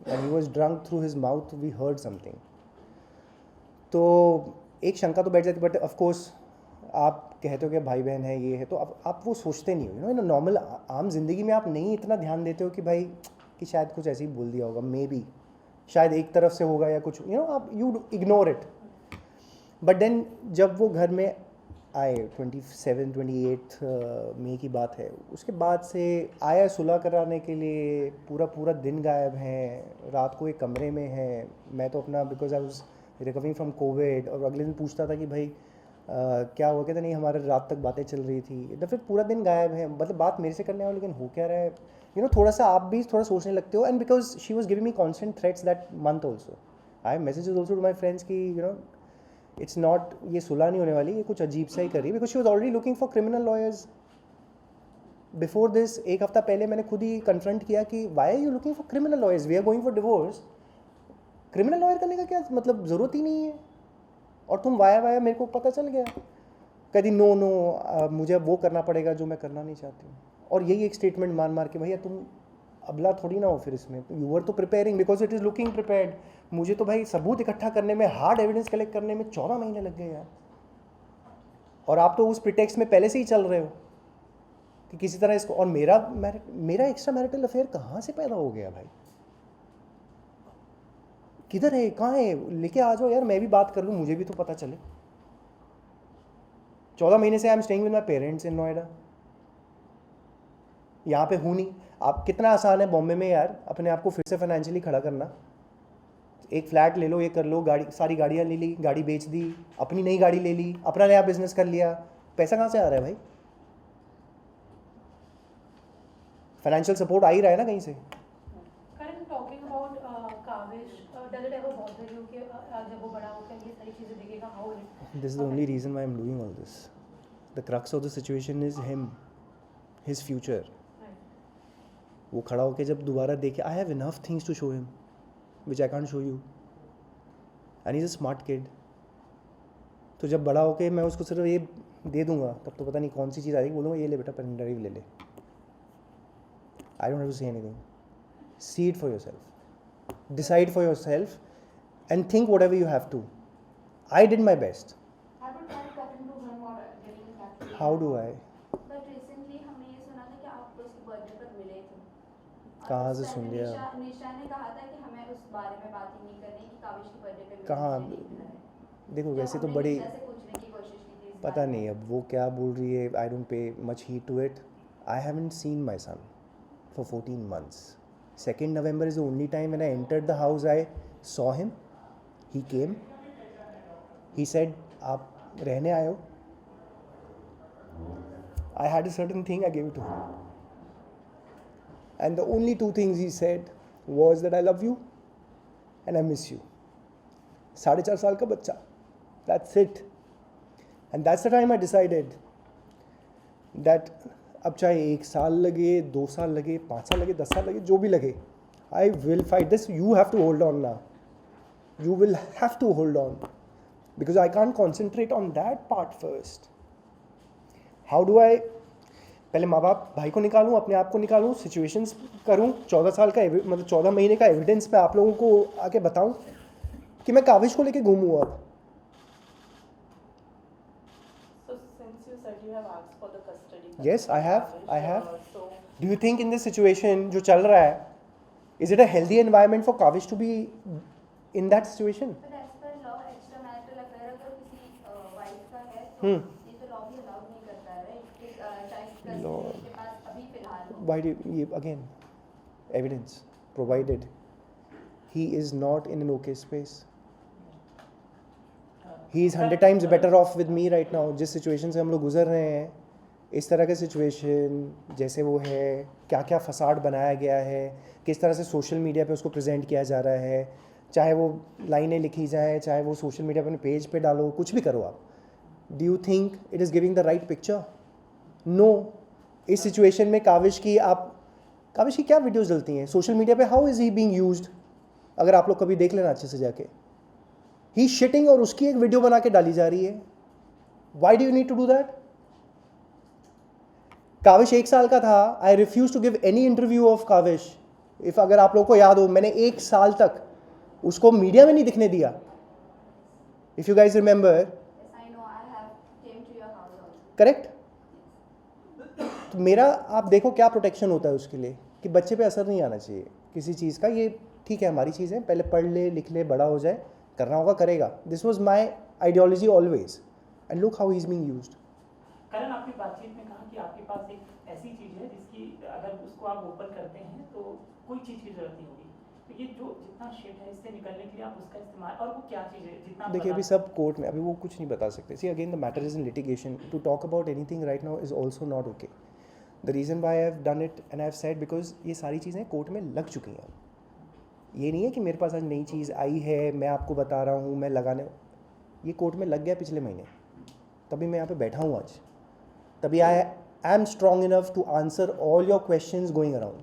and he was drunk through his mouth, we heard something। तो एक शंका तो बैठ जाती, बट ऑफ कोर्स आप कहते हो कि भाई बहन है, ये है, तो आप वो सोचते नहीं हो, इन नॉर्मल आम जिंदगी में आप नहीं इतना ध्यान देते हो कि भाई कि शायद कुछ ऐसे ही बोल दिया होगा, मे बी शायद एक तरफ से होगा या कुछ, आप you ignore it. But then जब वो घर में आए, 28 मई की बात है, उसके बाद से आया सुलह कराने के लिए, पूरा दिन गायब हैं, रात को एक कमरे में हैं, मैं तो अपना because I was recovering from Covid, और अगले दिन पूछता था कि भाई क्या हुआ, कहते नहीं हमारे रात तक बातें चल रही थी, तो फिर पूरा दिन गायब है, मतलब बात मेरे से करने वाले, लेकिन हो क्या रहा है, थोड़ा सा आप भी थोड़ा सोचने लगते हो। And because she was giving me constant threats that month also, I have messages also to my friends कि इट्स नॉट, ये सुलह नहीं होने वाली, ये कुछ अजीब सा ही कर रही है, because she was already looking for criminal lawyers before this. एक हफ्ता पहले मैंने खुद ही कन्फ्रंट किया कि why are you looking for criminal lawyers, we are going for divorce, criminal lawyer करने का क्या मतलब, ज़रूरत ही नहीं है, और तुम वाया मेरे को पता चल गया। कहती नो मुझे वो करना पड़ेगा जो मैं करना नहीं चाहती हूँ, और यही एक स्टेटमेंट मार के, भैया तुम अबला थोड़ी ना हो फिर इसमें, यू वर तो preparing because it is looking prepared. मुझे तो भाई सबूत इकट्ठा करने में, हार्ड एविडेंस कलेक्ट करने में 14 महीने लग गए यार, और आप तो उस प्रिटेक्स्ट में पहले से ही चल रहे हो कि किसी तरह इसको, और मेरा एक्स्ट्रा मैरिटल अफेयर कहाँ से पैदा हो गया भाई, किधर है, कहाँ है, लेके आ जाओ यार, मैं भी बात कर लूँ, मुझे भी तो पता चले। 14 महीने से I am staying with my parents इन नोएडा, यहाँ पे हूँ नहीं। आप कितना आसान है बॉम्बे में यार अपने आप को फिर से फाइनेंशियली खड़ा करना, एक फ्लैट ले लो, ये कर लो, गाड़ी, सारी गाड़ियाँ ले ली, गाड़ी बेच दी, अपनी नई गाड़ी ले ली, अपना नया बिजनेस कर लिया, पैसा कहाँ से आ रहा है भाई, फाइनेंशियल सपोर्ट आ ही रहा है ना कहीं से। Karan, talking about Kavish, does it ever bother you कि जब वो बड़ा होकर ये सारी चीज़ें देखेगा, how will it? This is the only reason why I'm doing all this. The crux of the situation is him, his future. वो खड़ा होके जब दोबारा देखे, I have enough things to show him, which I can't show you. And he's a smart kid. तो जब बड़ा होके मैं उसको सिर्फ ये दे दूंगा, तब तो पता नहीं कौन सी चीज़ आएगी, बोलूँगा ये ले बेटा पेन ड्राइव ले ले। I don't have to say anything. See it for yourself. Decide for yourself and think whatever you have to. I did my best. Have you tried talking to him or getting in touch with him? How do I? But recently हमने ये सुना था कि आप उसके birthday पर मिले थे। और कहाँ उस से time सुन पे लिया? निशा ने कहा था कि हमें उस बारे में बात ही नहीं करनी कि काविश के बर्थडे पे कहाँ? मिलने नहीं मिला है। देखो जब वैसे तो हमने बड़ी, निशा से पूछने की कोशिश की थी इस पता बारे में। नहीं अब वो क्या बोल रही है, I don't pay much heed to it. I haven't seen my son for 14 months. 2nd November is the only time when I entered the house I saw him. He came. He said, आप रहने आए हो? I had a certain thing, I gave it to him. And the only 2 things he said was that I love you and I miss you. 4.5 साल का बच्चा. That's it. And that's the time I decided that अब चाहे 1 साल लगे, 2 साल लगे, 5 साल लगे, 10 साल लगे, जो भी लगे, I will fight this. You have to hold on now. You will have to hold on. Because I can't concentrate on that part first. How do I पहले माँ बाप भाई को निकालूं, अपने आप को निकालूं, सिचुएशंस करूं, 14 साल का मतलब 14 महीने का एविडेंस मैं आप लोगों को आके बताऊं कि मैं काविश को लेके घूमूं अब। So since you said you have asked for the custody. Yes, I have. I have. So Do you think in this situation जो चल रहा है, is it a healthy environment for Kavish to be in that situation? But as per law, extramarital affair अगर किसी wife का है तो ये तो लॉ भी अलाउड नहीं why do you, again, evidence provided. He is not in an okay space. He is 100 times better off with me right now. जिस सिचुएशन से हम लोग गुजर रहे हैं, इस तरह का सिचुएशन जैसे वो है, क्या क्या फसाड बनाया गया है, किस तरह से सोशल मीडिया पे उसको प्रेजेंट किया जा रहा है, चाहे वो लाइनें लिखी जाएँ, चाहे वो सोशल मीडिया पे अपने पेज पे डालो, कुछ भी करो आप. Do you think it is giving the right picture? No. इस सिचुएशन में काविश की क्या वीडियोज़ डलती हैं सोशल मीडिया पे? How is he being used? अगर आप लोग कभी देख लेना अच्छे से जाके, ही शिटिंग और उसकी एक वीडियो बना के डाली जा रही है. Why do you need to do that? Kavish 1 साल का था. I refuse to give any interview of Kavish. If अगर आप लोगों को याद हो, मैंने 1 साल तक उसको मीडिया में नहीं दिखने दिया. If you guys remember. Yes, I know. I have came to your house also. Correct. तो मेरा आप देखो क्या प्रोटेक्शन होता है उसके लिए कि बच्चे पे असर नहीं आना चाहिए किसी चीज़ का. ये ठीक है, हमारी चीज़ है, पहले पढ़ ले, लिख ले, बड़ा हो जाए, करना होगा करेगा. This was my ideology always, and look how he is being used. Karan, आपकी बातचीत में कहा कि आपके पास एक ऐसी चीज़ है जिसकी अगर उसको आप ओपन करते हैं तो कोई चीज़ की जरूरत नहीं होगी. तो ये जो जितना शेट है इससे निकलने के लिए आप उसका इस्तेमाल, और वो क्या चीज़ है जितना देखिए अभी सब कोर्ट में, अभी वो कुछ नहीं बता सकते. See again the matter is in litigation. To talk about anything right now is also not okay. The reason why I have done it and I have said because ये सारी चीज़ें कोर्ट में लग चुकी हैं. ये नहीं है कि मेरे पास आज नई चीज़ आई है, मैं आपको बता रहा हूँ, मैं लगाने. ये कोर्ट में लग गया पिछले महीने, तभी मैं यहाँ पे बैठा हूँ आज. तभी I am strong enough to answer all your questions going around,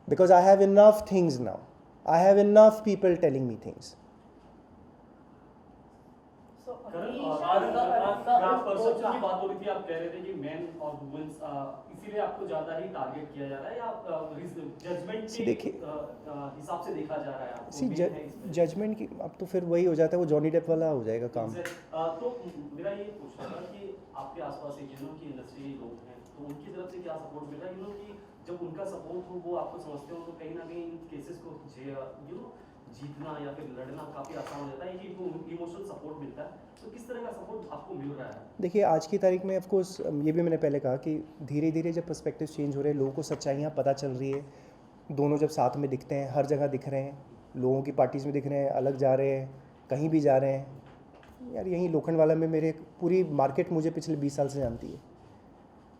because I have enough things now. I have enough people telling me things. So, Karan, Nisha, graph perception की बात हो रही थी. आप कह रहे थे कि मेन और वुमेन्स इसीलिए आपको ज़्यादा ही टारगेट किया जा रहा है, या जजमेंट के हिसाब से देखा जा रहा है आपको? सी जजमेंट की अब तो फिर वही हो जाता है, वो जॉनी डेप वाला हो जाएगा काम. तो मेरा ये पूछना था कि आपके आसपास एक की इंडस्ट्री लोग हैं, तो उनकी तरफ से क्या सपोर्ट मिल रहा है? कि जब उनका सपोर्ट हो, वो आपको समझते हो, तो कहीं ना कहीं इन केसेस को जीतना या फिर लड़ना काफ़ी आसान हो जाता है कि इमोशनल सपोर्ट मिलता है. तो किस तरह का सपोर्ट आपको मिल रहा है? देखिए आज की तारीख में ऑफकोर्स ये भी मैंने पहले कहा कि धीरे धीरे जब पर्सपेक्टिव चेंज हो रहे हैं, लोगों को सच्चाइयाँ पता चल रही है, दोनों जब साथ में दिखते हैं, हर जगह दिख रहे हैं, लोगों की पार्टीज़ में दिख रहे हैं, अलग जा रहे हैं, कहीं भी जा रहे हैं. यार यहीं लोखंडवाला में मेरे पूरी मार्केट मुझे पिछले 20 साल से जानती है.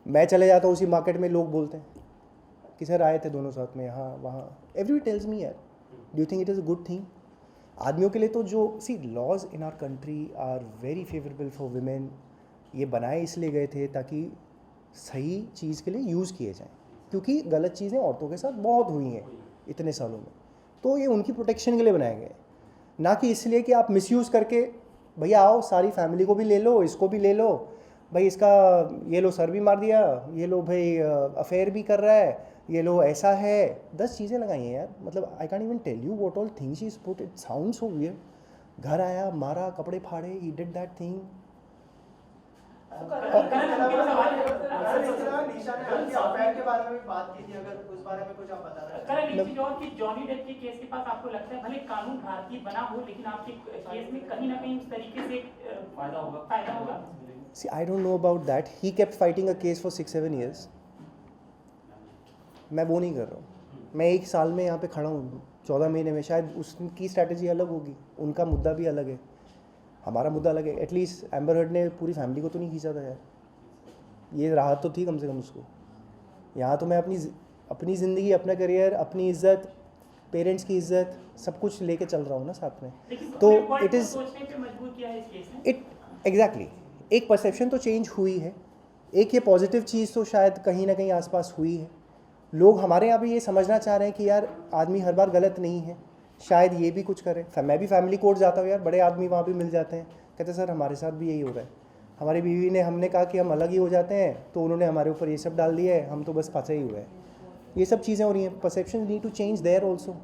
मैं चले जाता हूँ उसी मार्केट में, लोग बोलते हैं कि सर आए थे दोनों साथ में यहाँ वहाँ. एवरी टेल्स मी यार, do you think it is a good thing? आदमियों के लिए तो जो see laws in our country are very favourable for women. ये बनाए इसलिए गए थे ताकि सही चीज़ के लिए यूज़ किए जाएं, क्योंकि गलत चीज़ें औरतों के साथ बहुत हुई हैं इतने सालों में. तो ये उनकी प्रोटेक्शन के लिए बनाए गए, ना कि इसलिए कि आप मिसयूज़ करके भैया आओ सारी फैमिली को भी ले लो, इसको भी ले लो, भाई इसका ये लो सर भी मार दिया, ये लो भाई अफेयर भी कर रहा है, ये लो ऐसा है. 10 चीज़ें लगाई हैं यार. मतलब I can even tell you what all things he put. It sound so weird. घर आया, मारा, कपड़े फाड़े, he did that thing. Nisha ने आपके अफेयर के बारे में भी बात की थी, अगर उस बारे में कुछ आप बता रहे हैं? करण, एक चीज और कि जॉनी डेप के केस के पास आपको लगता है भले कानून भारतीय बना हो, लेकिन आपके केस में कहीं ना कहीं उस तरीके से फायदा होगा. See, I don't know about that. He kept fighting a case for 6-7 years. मैं वो नहीं कर रहा हूँ. मैं 1 साल में यहाँ पे खड़ा हूँ, 14 महीने में. शायद उसकी स्ट्रैटेजी अलग होगी, उनका मुद्दा भी अलग है, हमारा मुद्दा अलग है. एटलीस्ट एम्बर हर्ड ने पूरी फैमिली को तो नहीं खींचा था यार. ये राहत तो थी कम से कम उसको. यहाँ तो मैं अपनी ज़िंदगी, अपना करियर, अपनी इज्जत, पेरेंट्स की इज्जत, सब कुछ लेके चल रहा हूँ ना साथ में. तो इट इज़ इट एग्जैक्टली एक परसेप्शन तो चेंज हुई है. एक ये पॉजिटिव चीज़ तो शायद कहीं ना कहीं आसपास हुई है. लोग हमारे यहाँ भी ये समझना चाह रहे हैं कि यार आदमी हर बार गलत नहीं है, शायद ये भी कुछ करे. मैं भी फैमिली कोर्ट जाता हूँ यार, बड़े आदमी वहाँ भी मिल जाते हैं, कहते सर हमारे साथ भी यही हो रहा है. हमारी बीवी ने, हमने कहा कि हम अलग ही हो जाते हैं, तो उन्होंने हमारे ऊपर ये सब डाल दिया है, हम तो बस फंसे ही हुए हैं. ये सब चीज़ें हो रही हैं. Perception need to change there also.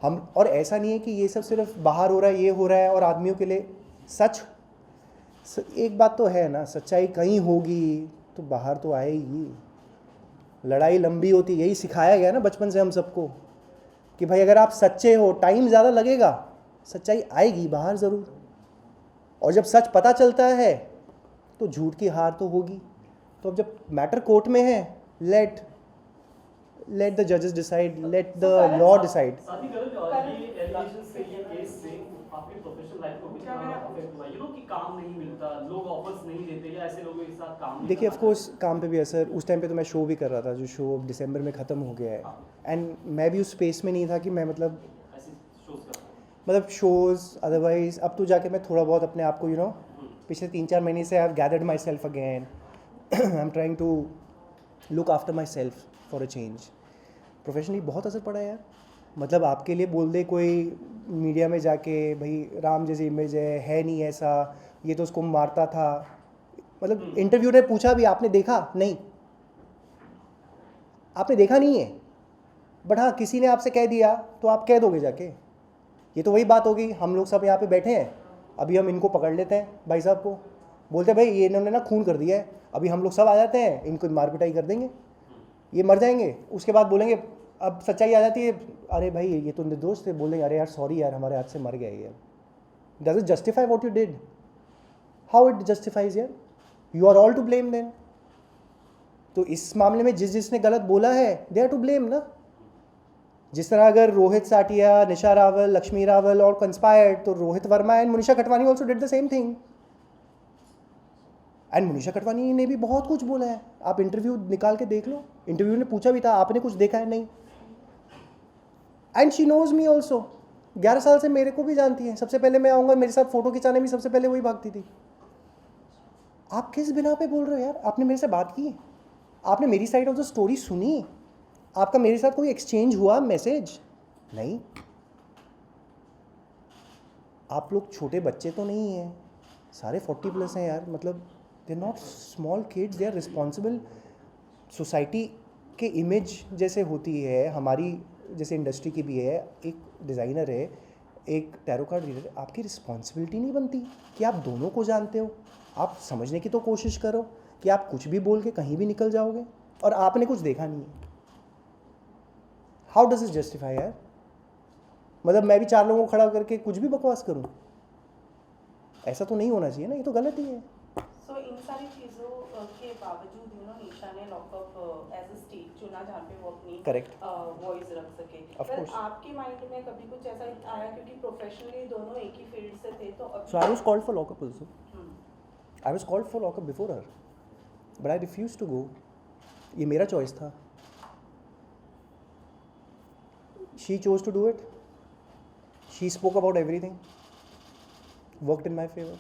हम, और ऐसा नहीं है कि ये सब सिर्फ बाहर हो रहा है, ये हो रहा है और आदमियों के लिए. सच एक बात तो है ना, सच्चाई कहीं होगी तो बाहर तो आएगी. लड़ाई लंबी होती, यही सिखाया गया ना बचपन से हम सबको कि भाई अगर आप सच्चे हो, टाइम ज़्यादा लगेगा, सच्चाई आएगी बाहर ज़रूर. और जब सच पता चलता है तो झूठ की हार तो होगी. तो अब जब मैटर कोर्ट में है, late let the judges decide, let the law decide. साथ ही करण ये एलिगेशन से ये केस से आपकी प्रोफेशनल लाइफ को कितना अफेक्ट हुआ यू नो कि काम नहीं मिलता, लोग ऑफर्स नहीं देते या ऐसे लोगों के साथ काम नहीं देखिए करना ऑफ कोर्स काम पे भी असर, उस टाइम पे तो मैं शो भी कर रहा था, जो शो दिसंबर में ख़त्म हो गया है, एंड मैं भी उस स्पेस में नहीं था कि मैं मतलब ऐसे शोज करता हूं। मतलब शोज़ अदरवाइज अब तो जाके मैं थोड़ा बहुत अपने आप को पिछले 3-4 महीने से I have gathered myself again, I am trying to look after myself for a change. Professionally बहुत असर पड़ा यार, मतलब आपके लिए बोल दे कोई मीडिया में जाके भाई राम जैसी इमेज है नहीं ऐसा, ये तो उसको मारता था, मतलब इंटरव्यू ने पूछा भी आपने देखा नहीं, आपने देखा नहीं है, बट हाँ किसी ने आपसे कह दिया तो आप कह दोगे जाके। ये तो वही बात होगी, हम लोग सब यहाँ पे बैठे हैं, अभी हम इनको पकड़ लेते हैं भाई साहब को, बोलते हैं भाई ये इन्होंने ना खून कर दिया है, अभी हम लोग सब आ जाते हैं, इनको मार पिटाई कर देंगे, ये मर जाएंगे, उसके बाद बोलेंगे अब सच्चाई आ जाती है, अरे भाई ये तो निर्दोष थे, बोलेंगे अरे यार सॉरी यार हमारे हाथ से मर गया ये। Does it justify what you did? How it justifies यार? You are all to blame then. तो इस मामले में जिसने गलत बोला है दे आर टू ब्लेम ना। जिस तरह अगर रोहित साटिया, निशा रावल, लक्ष्मी रावल और कंस्पायर्ड, तो Rohit Verma and Manisha Khatwani also did the same thing. And Manisha Khatwani ने भी बहुत कुछ बोला है, आप इंटरव्यू निकाल के देख लो, इंटरव्यू ने पूछा भी था आपने कुछ देखा है? नहीं। And she knows me also, 11 साल से मेरे को भी जानती है, सबसे पहले मैं आऊँगा मेरे साथ फ़ोटो खिंचाने भी सबसे पहले वही भागती थी। आप किस बिना पे बोल रहे हो यार? आपने मेरे से बात की, आपने मेरी साइड ऑफ द स्टोरी सुनी, आपका मेरे साथ कोई एक्सचेंज हुआ मैसेज? नहीं। आप लोग छोटे बच्चे तो नहीं हैं, सारे 40+ हैं यार, मतलब they are not small kids, they are responsible. Society के इमेज जैसे होती है हमारी, जैसे इंडस्ट्री की भी है, एक डिज़ाइनर है, एक टैरो कार्ड रीडर, आपकी रिस्पॉन्सिबिलिटी नहीं बनती कि आप दोनों को जानते हो? आप समझने की तो कोशिश करो कि आप कुछ भी बोल के कहीं भी निकल जाओगे और आपने कुछ देखा नहीं है। हाउ डज इट जस्टिफाई यार? मतलब मैं भी 4 लोगों को खड़ा करके कुछ भी बकवास करूं? ऐसा तो नहीं होना चाहिए ना, ये तो गलत ही है। सो इन सारी चीज़ों के बावजूद निशा ने लॉकअप एज अ स्टेट चुना जहाँ पे वो अपनी Correct. वॉइस रख सके। Of पर course. आपके माइंड में कभी कुछ ऐसा आया, क्योंकि प्रोफेशनली दोनों एक ही फील्ड से थे, तो अब So I was called for lockup also. I was called for lockup before her, but I refused to go. ये मेरा चॉइस था। She chose to do it. She spoke about everything. Worked in my favor.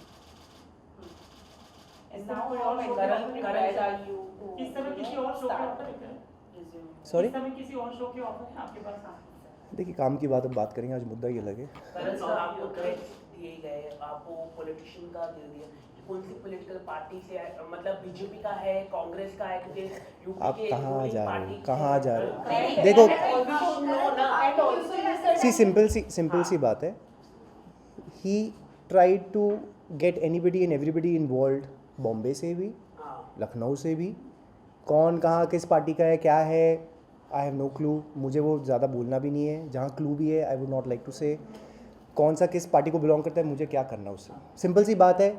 And now how Karan- mentally prepared are you to इस समय किसी और show के offer है? resume? Sorry? इस समय किसी और शो के ऑफर है आपके पास? देखिए काम की बात अब बात करेंगे, आज मुद्दा ये लगे। करण सर, आपको क्रेडिट दिए गए, आपको पॉलिटिशियन का दे दिया, कौन सी पॉलिटिकल पार्टी से है? मतलब बीजेपी का है, कांग्रेस का है? क्योंकि यूपी आप के कहाँ ruling जा रहे party हो, कहाँ जा रहे नहीं, हो? देखो And also you said see simple सी बात है, he tried to get anybody and everybody involve, Bombay से भी, हाँ, लखनऊ से भी, कौन कहाँ किस पार्टी का है क्या है, आई हैव नो क्लू, मुझे वो ज़्यादा बोलना भी नहीं है, जहाँ क्लू भी है I would not like to say कौन सा किस पार्टी को बिलोंग करता है, मुझे क्या करना उससे। सिंपल सी बात है,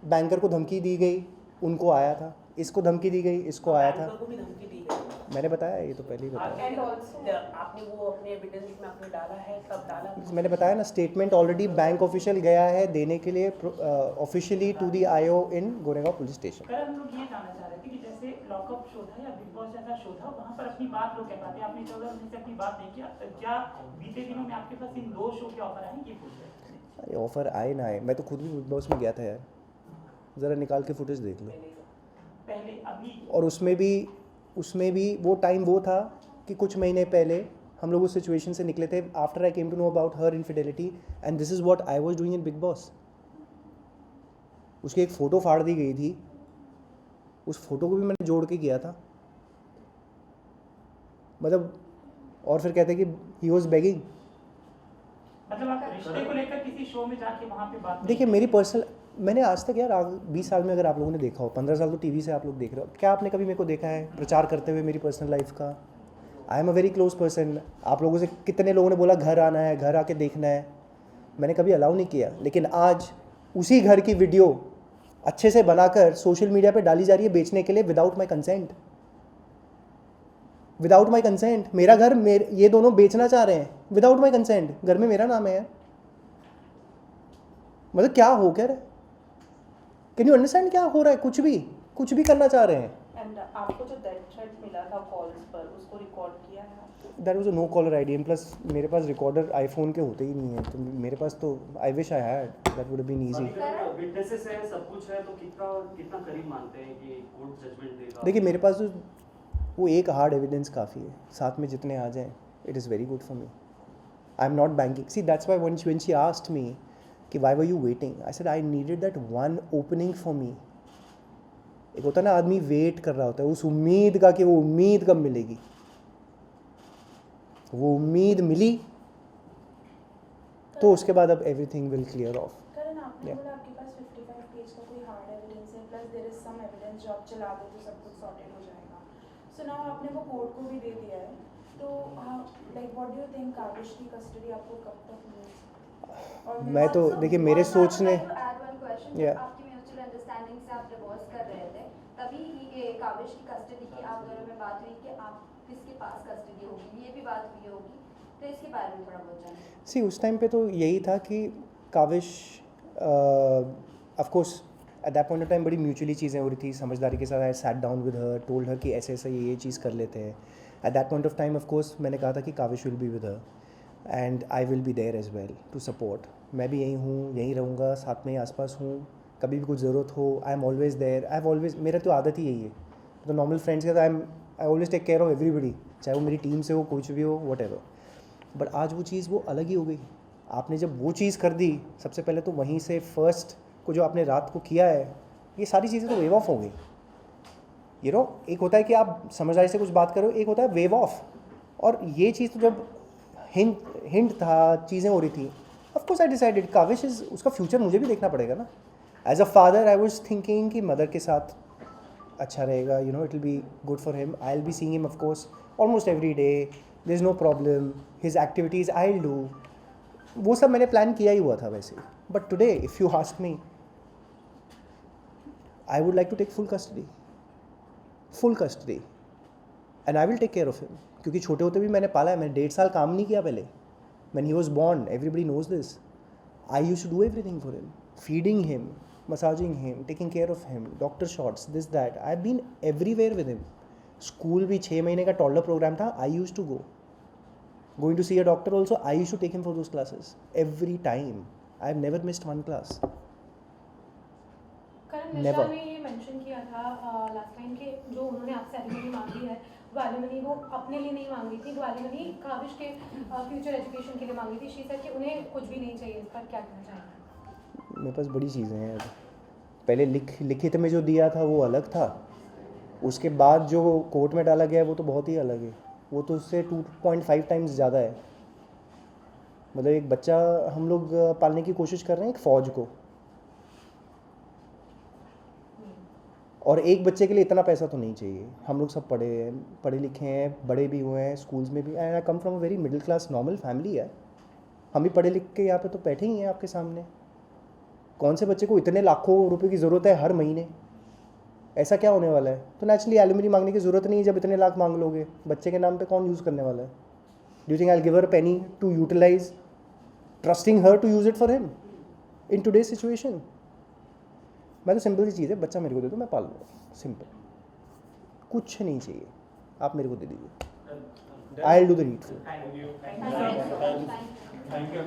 बैंकर को धमकी दी गई, उनको आया था, इसको धमकी दी गई, इसको आया था, बैंकर को भी धमकी दी गई। मैंने बताया, ये तो पहले ही बताया। And also- आपने वो अपने एविडेंस में आपने डाला है, कब डाला? मैंने बताया ना, स्टेटमेंट ऑलरेडी बैंक ऑफिशियल गया है देने के लिए officially to the IO in Goregaon police station. Karan, हम लोग ये जानना चाह रहे थे कि जैसे लॉकअप शो था या बिग बॉस जैसा शो था, वहाँ पर अपनी बात लोग कह पाते हैं, आपने 14 महीने से अपनी बात नहीं किया, क्या बीते दिनों में आपके पास इन 2 शो के ऑफर आए, ये पूछ रहे हैं? अरे ऑफर आए ना आए, मैं तो खुद भी बिग बॉस में गया था यार, ज़रा निकाल के फुटेज देख लो। पहले अभी और उसमें भी वो टाइम वो था कि कुछ महीने पहले हम लोग उस सिचुएशन से निकले थे, after I came to know about her infidelity and this is what I was doing in Bigg Boss. उसकी एक फ़ोटो फाड़ दी गई थी, उस फोटो को भी मैंने जोड़ के किया था, मतलब, और फिर कहते कि ही वॉज बेगिंग। मतलब आप रिश्ते को लेकर किसी शो में जाके वहाँ पे बात देखिए मेरी पर्सनल, मैंने आज तक यार 20 साल में अगर आप लोगों ने देखा हो, 15 साल तो टीवी से आप लोग देख रहे हो, क्या आपने कभी मेरे को देखा है प्रचार करते हुए मेरी पर्सनल लाइफ का? I am a very close person. आप लोगों से कितने लोगों ने बोला घर आना है, घर आके देखना है, मैंने कभी अलाउ नहीं किया, लेकिन आज उसी घर की वीडियो अच्छे से बनाकर सोशल मीडिया पे डाली जा रही है बेचने के लिए without my consent. Without my consent. मेरा घर ये दोनों बेचना चाह रहे हैं विदाउट माई कंसेंट। घर में मेरा नाम है यार, मतलब क्या हो क्या रहा है? कैन यू अंडरस्टैंड क्या हो रहा है? कुछ भी करना चाह रहे हैं। एंड आपको जो डेथ थ्रेट मिला था कॉल्स पर, उसको रिकॉर्ड किया है आपने? That was a no caller ID and plus मेरे पास रिकॉर्डर आईफोन के होते ही नहीं है, तो मेरे पास तो I wish I had, that would have been easy. Witnesses है, सब कुछ है, तो कितना करीब मानते हैं कि कोर्ट जजमेंट देगा? देखिए मेरे पास तो वो एक हार्ड एविडेंस काफ़ी है, साथ में जितने आ जाएं it is very good for me. I am not banking, see that's why when she asked me कि why were you waiting, I said I needed that one opening for me. एक होता है ना आदमी वेट कर रहा होता है उस उम्मीद का कि वो उम्मीद कब मिलेगी, वो उम्मीद मिली तो उसके बाद अब everything will clear off. Karan, आपने Yeah. बोला आपके पास 55 पेज का कोई हार्ड एविडेंस है, plus there is some evidence जो आप चला दो तो सब कुछ सॉर्टेड हो जाएगा। सो नाउ आपने वो कोर्ट को भी दे दिया है, तो like what do you think Kavish की कस्टडी आपको कब तक मिलेगी? और मैं तो देखिए मेरे सोचने yeah. आपकी म्यूचुअल अंडरस्टैंडिंग से आप डिवोर्स कर रहे थे, तभी ये काविश की कस्टडी की आप दोनों में बात हुई कि आप किसके पास कस्टडी होगी, ये भी बात हुई होगी, तो इसके बारे में थोड़ा बहुत जानिए। सी उस टाइम पे तो यही था कि Kavish of course at that point of time बड़ी म्यूचुअली चीज़ें हो रही थी, समझदारी के साथ I sat down with her, told her कि ऐसे ऐसे ये चीज़ कर लेते हैं। At that point of time of course मैंने कहा था कि Kavish will be with her and I will be there as well to support. मैं भी यहीं हूँ, यहीं रहूँगा, साथ में ही आसपास हूँ, कभी भी कुछ ज़रूरत हो I am always there. I have always, मेरा तो आदत ही यही है, तो नॉर्मल फ्रेंड्स के साथ I always take care of everybody, चाहे वो मेरी टीम से हो, कुछ भी हो, वट एवर। बट आज वो चीज़ वो अलग ही हो गई। आपने जब वो चीज़ कर दी, सबसे पहले तो वहीं से फर्स्ट को जो आपने रात को किया है, ये सारी चीज़ें तो वेव ऑफ हो गई। यू नो, एक होता है कि आप समझदारी से कुछ बात करो, एक होता है वेव ऑफ। और ये चीज़ तो जब हिंट था, चीज़ें हो रही थी, of course I decided Kavish is, उसका फ्यूचर मुझे भी देखना पड़ेगा ना। As a father I was thinking कि मदर के साथ अच्छा रहेगा, you know, it will be good for him. I will be seeing him of course almost every day, there is no problem, his activities I will do, वो सब मैंने plan किया ही हुआ था वैसे। But today if you ask me, I would like to take full custody and I will take care of him, क्योंकि छोटे होते भी मैंने पाला है। मैंने 1.5 साल काम नहीं किया पहले, when he was born, everybody knows this. I used to do everything for him, feeding him, massaging him, taking care of him, doctor shots, this that. I've been everywhere with him. School भी 6 महीने का toddler program था, I used to go. Going to see a doctor also, I used to take him for those classes every time. I've never missed one class. Karan, Never. निशा ने ये mention किया था last time कि जो उन्होंने आपसे alimony मांगी है, वो एलिमनी वो अपने लिए नहीं मांगी थी, वो एलिमनी काविश के फ्यूचर एजुकेशन के लिए मांगी थी। शी सेड कि उन्हें कुछ भी नहीं चाहिए। इस पर क्या कहना चाहेंगे? मेरे पास बड़ी चीज़ें हैं। पहले लिखित में जो दिया था वो अलग था, उसके बाद जो कोर्ट में डाला गया वो तो बहुत ही अलग है। वो तो उससे 2.5 टाइम्स ज़्यादा है। मतलब एक बच्चा हम लोग पालने की कोशिश कर रहे हैं एक फ़ौज को, और एक बच्चे के लिए इतना पैसा तो नहीं चाहिए। हम लोग सब पढ़े लिखे हैं, बड़े भी हुए हैं, स्कूल्स में भी। And I come from a very middle class normal family है। हम भी पढ़े लिख के यहाँ पे तो बैठे ही हैं आपके सामने। कौन से बच्चे को इतने लाखों रुपए की ज़रूरत है हर महीने? ऐसा क्या होने वाला है? तो नेचुरली एलिमनी मांगने की ज़रूरत नहीं है। जब इतने लाख मांग लोगे बच्चे के नाम पे, कौन यूज़ करने वाला है? Do you think I will give her penny to utilize, trusting her to use it for him in today's situation? मैं तो सिंपल सी चीज़ है, बच्चा मेरे को दे दो, मैं पाल लूँगा, सिंपल, कुछ नहीं चाहिए, आप मेरे को दे दीजिए। आई will do the needful. Thank you. Thank you.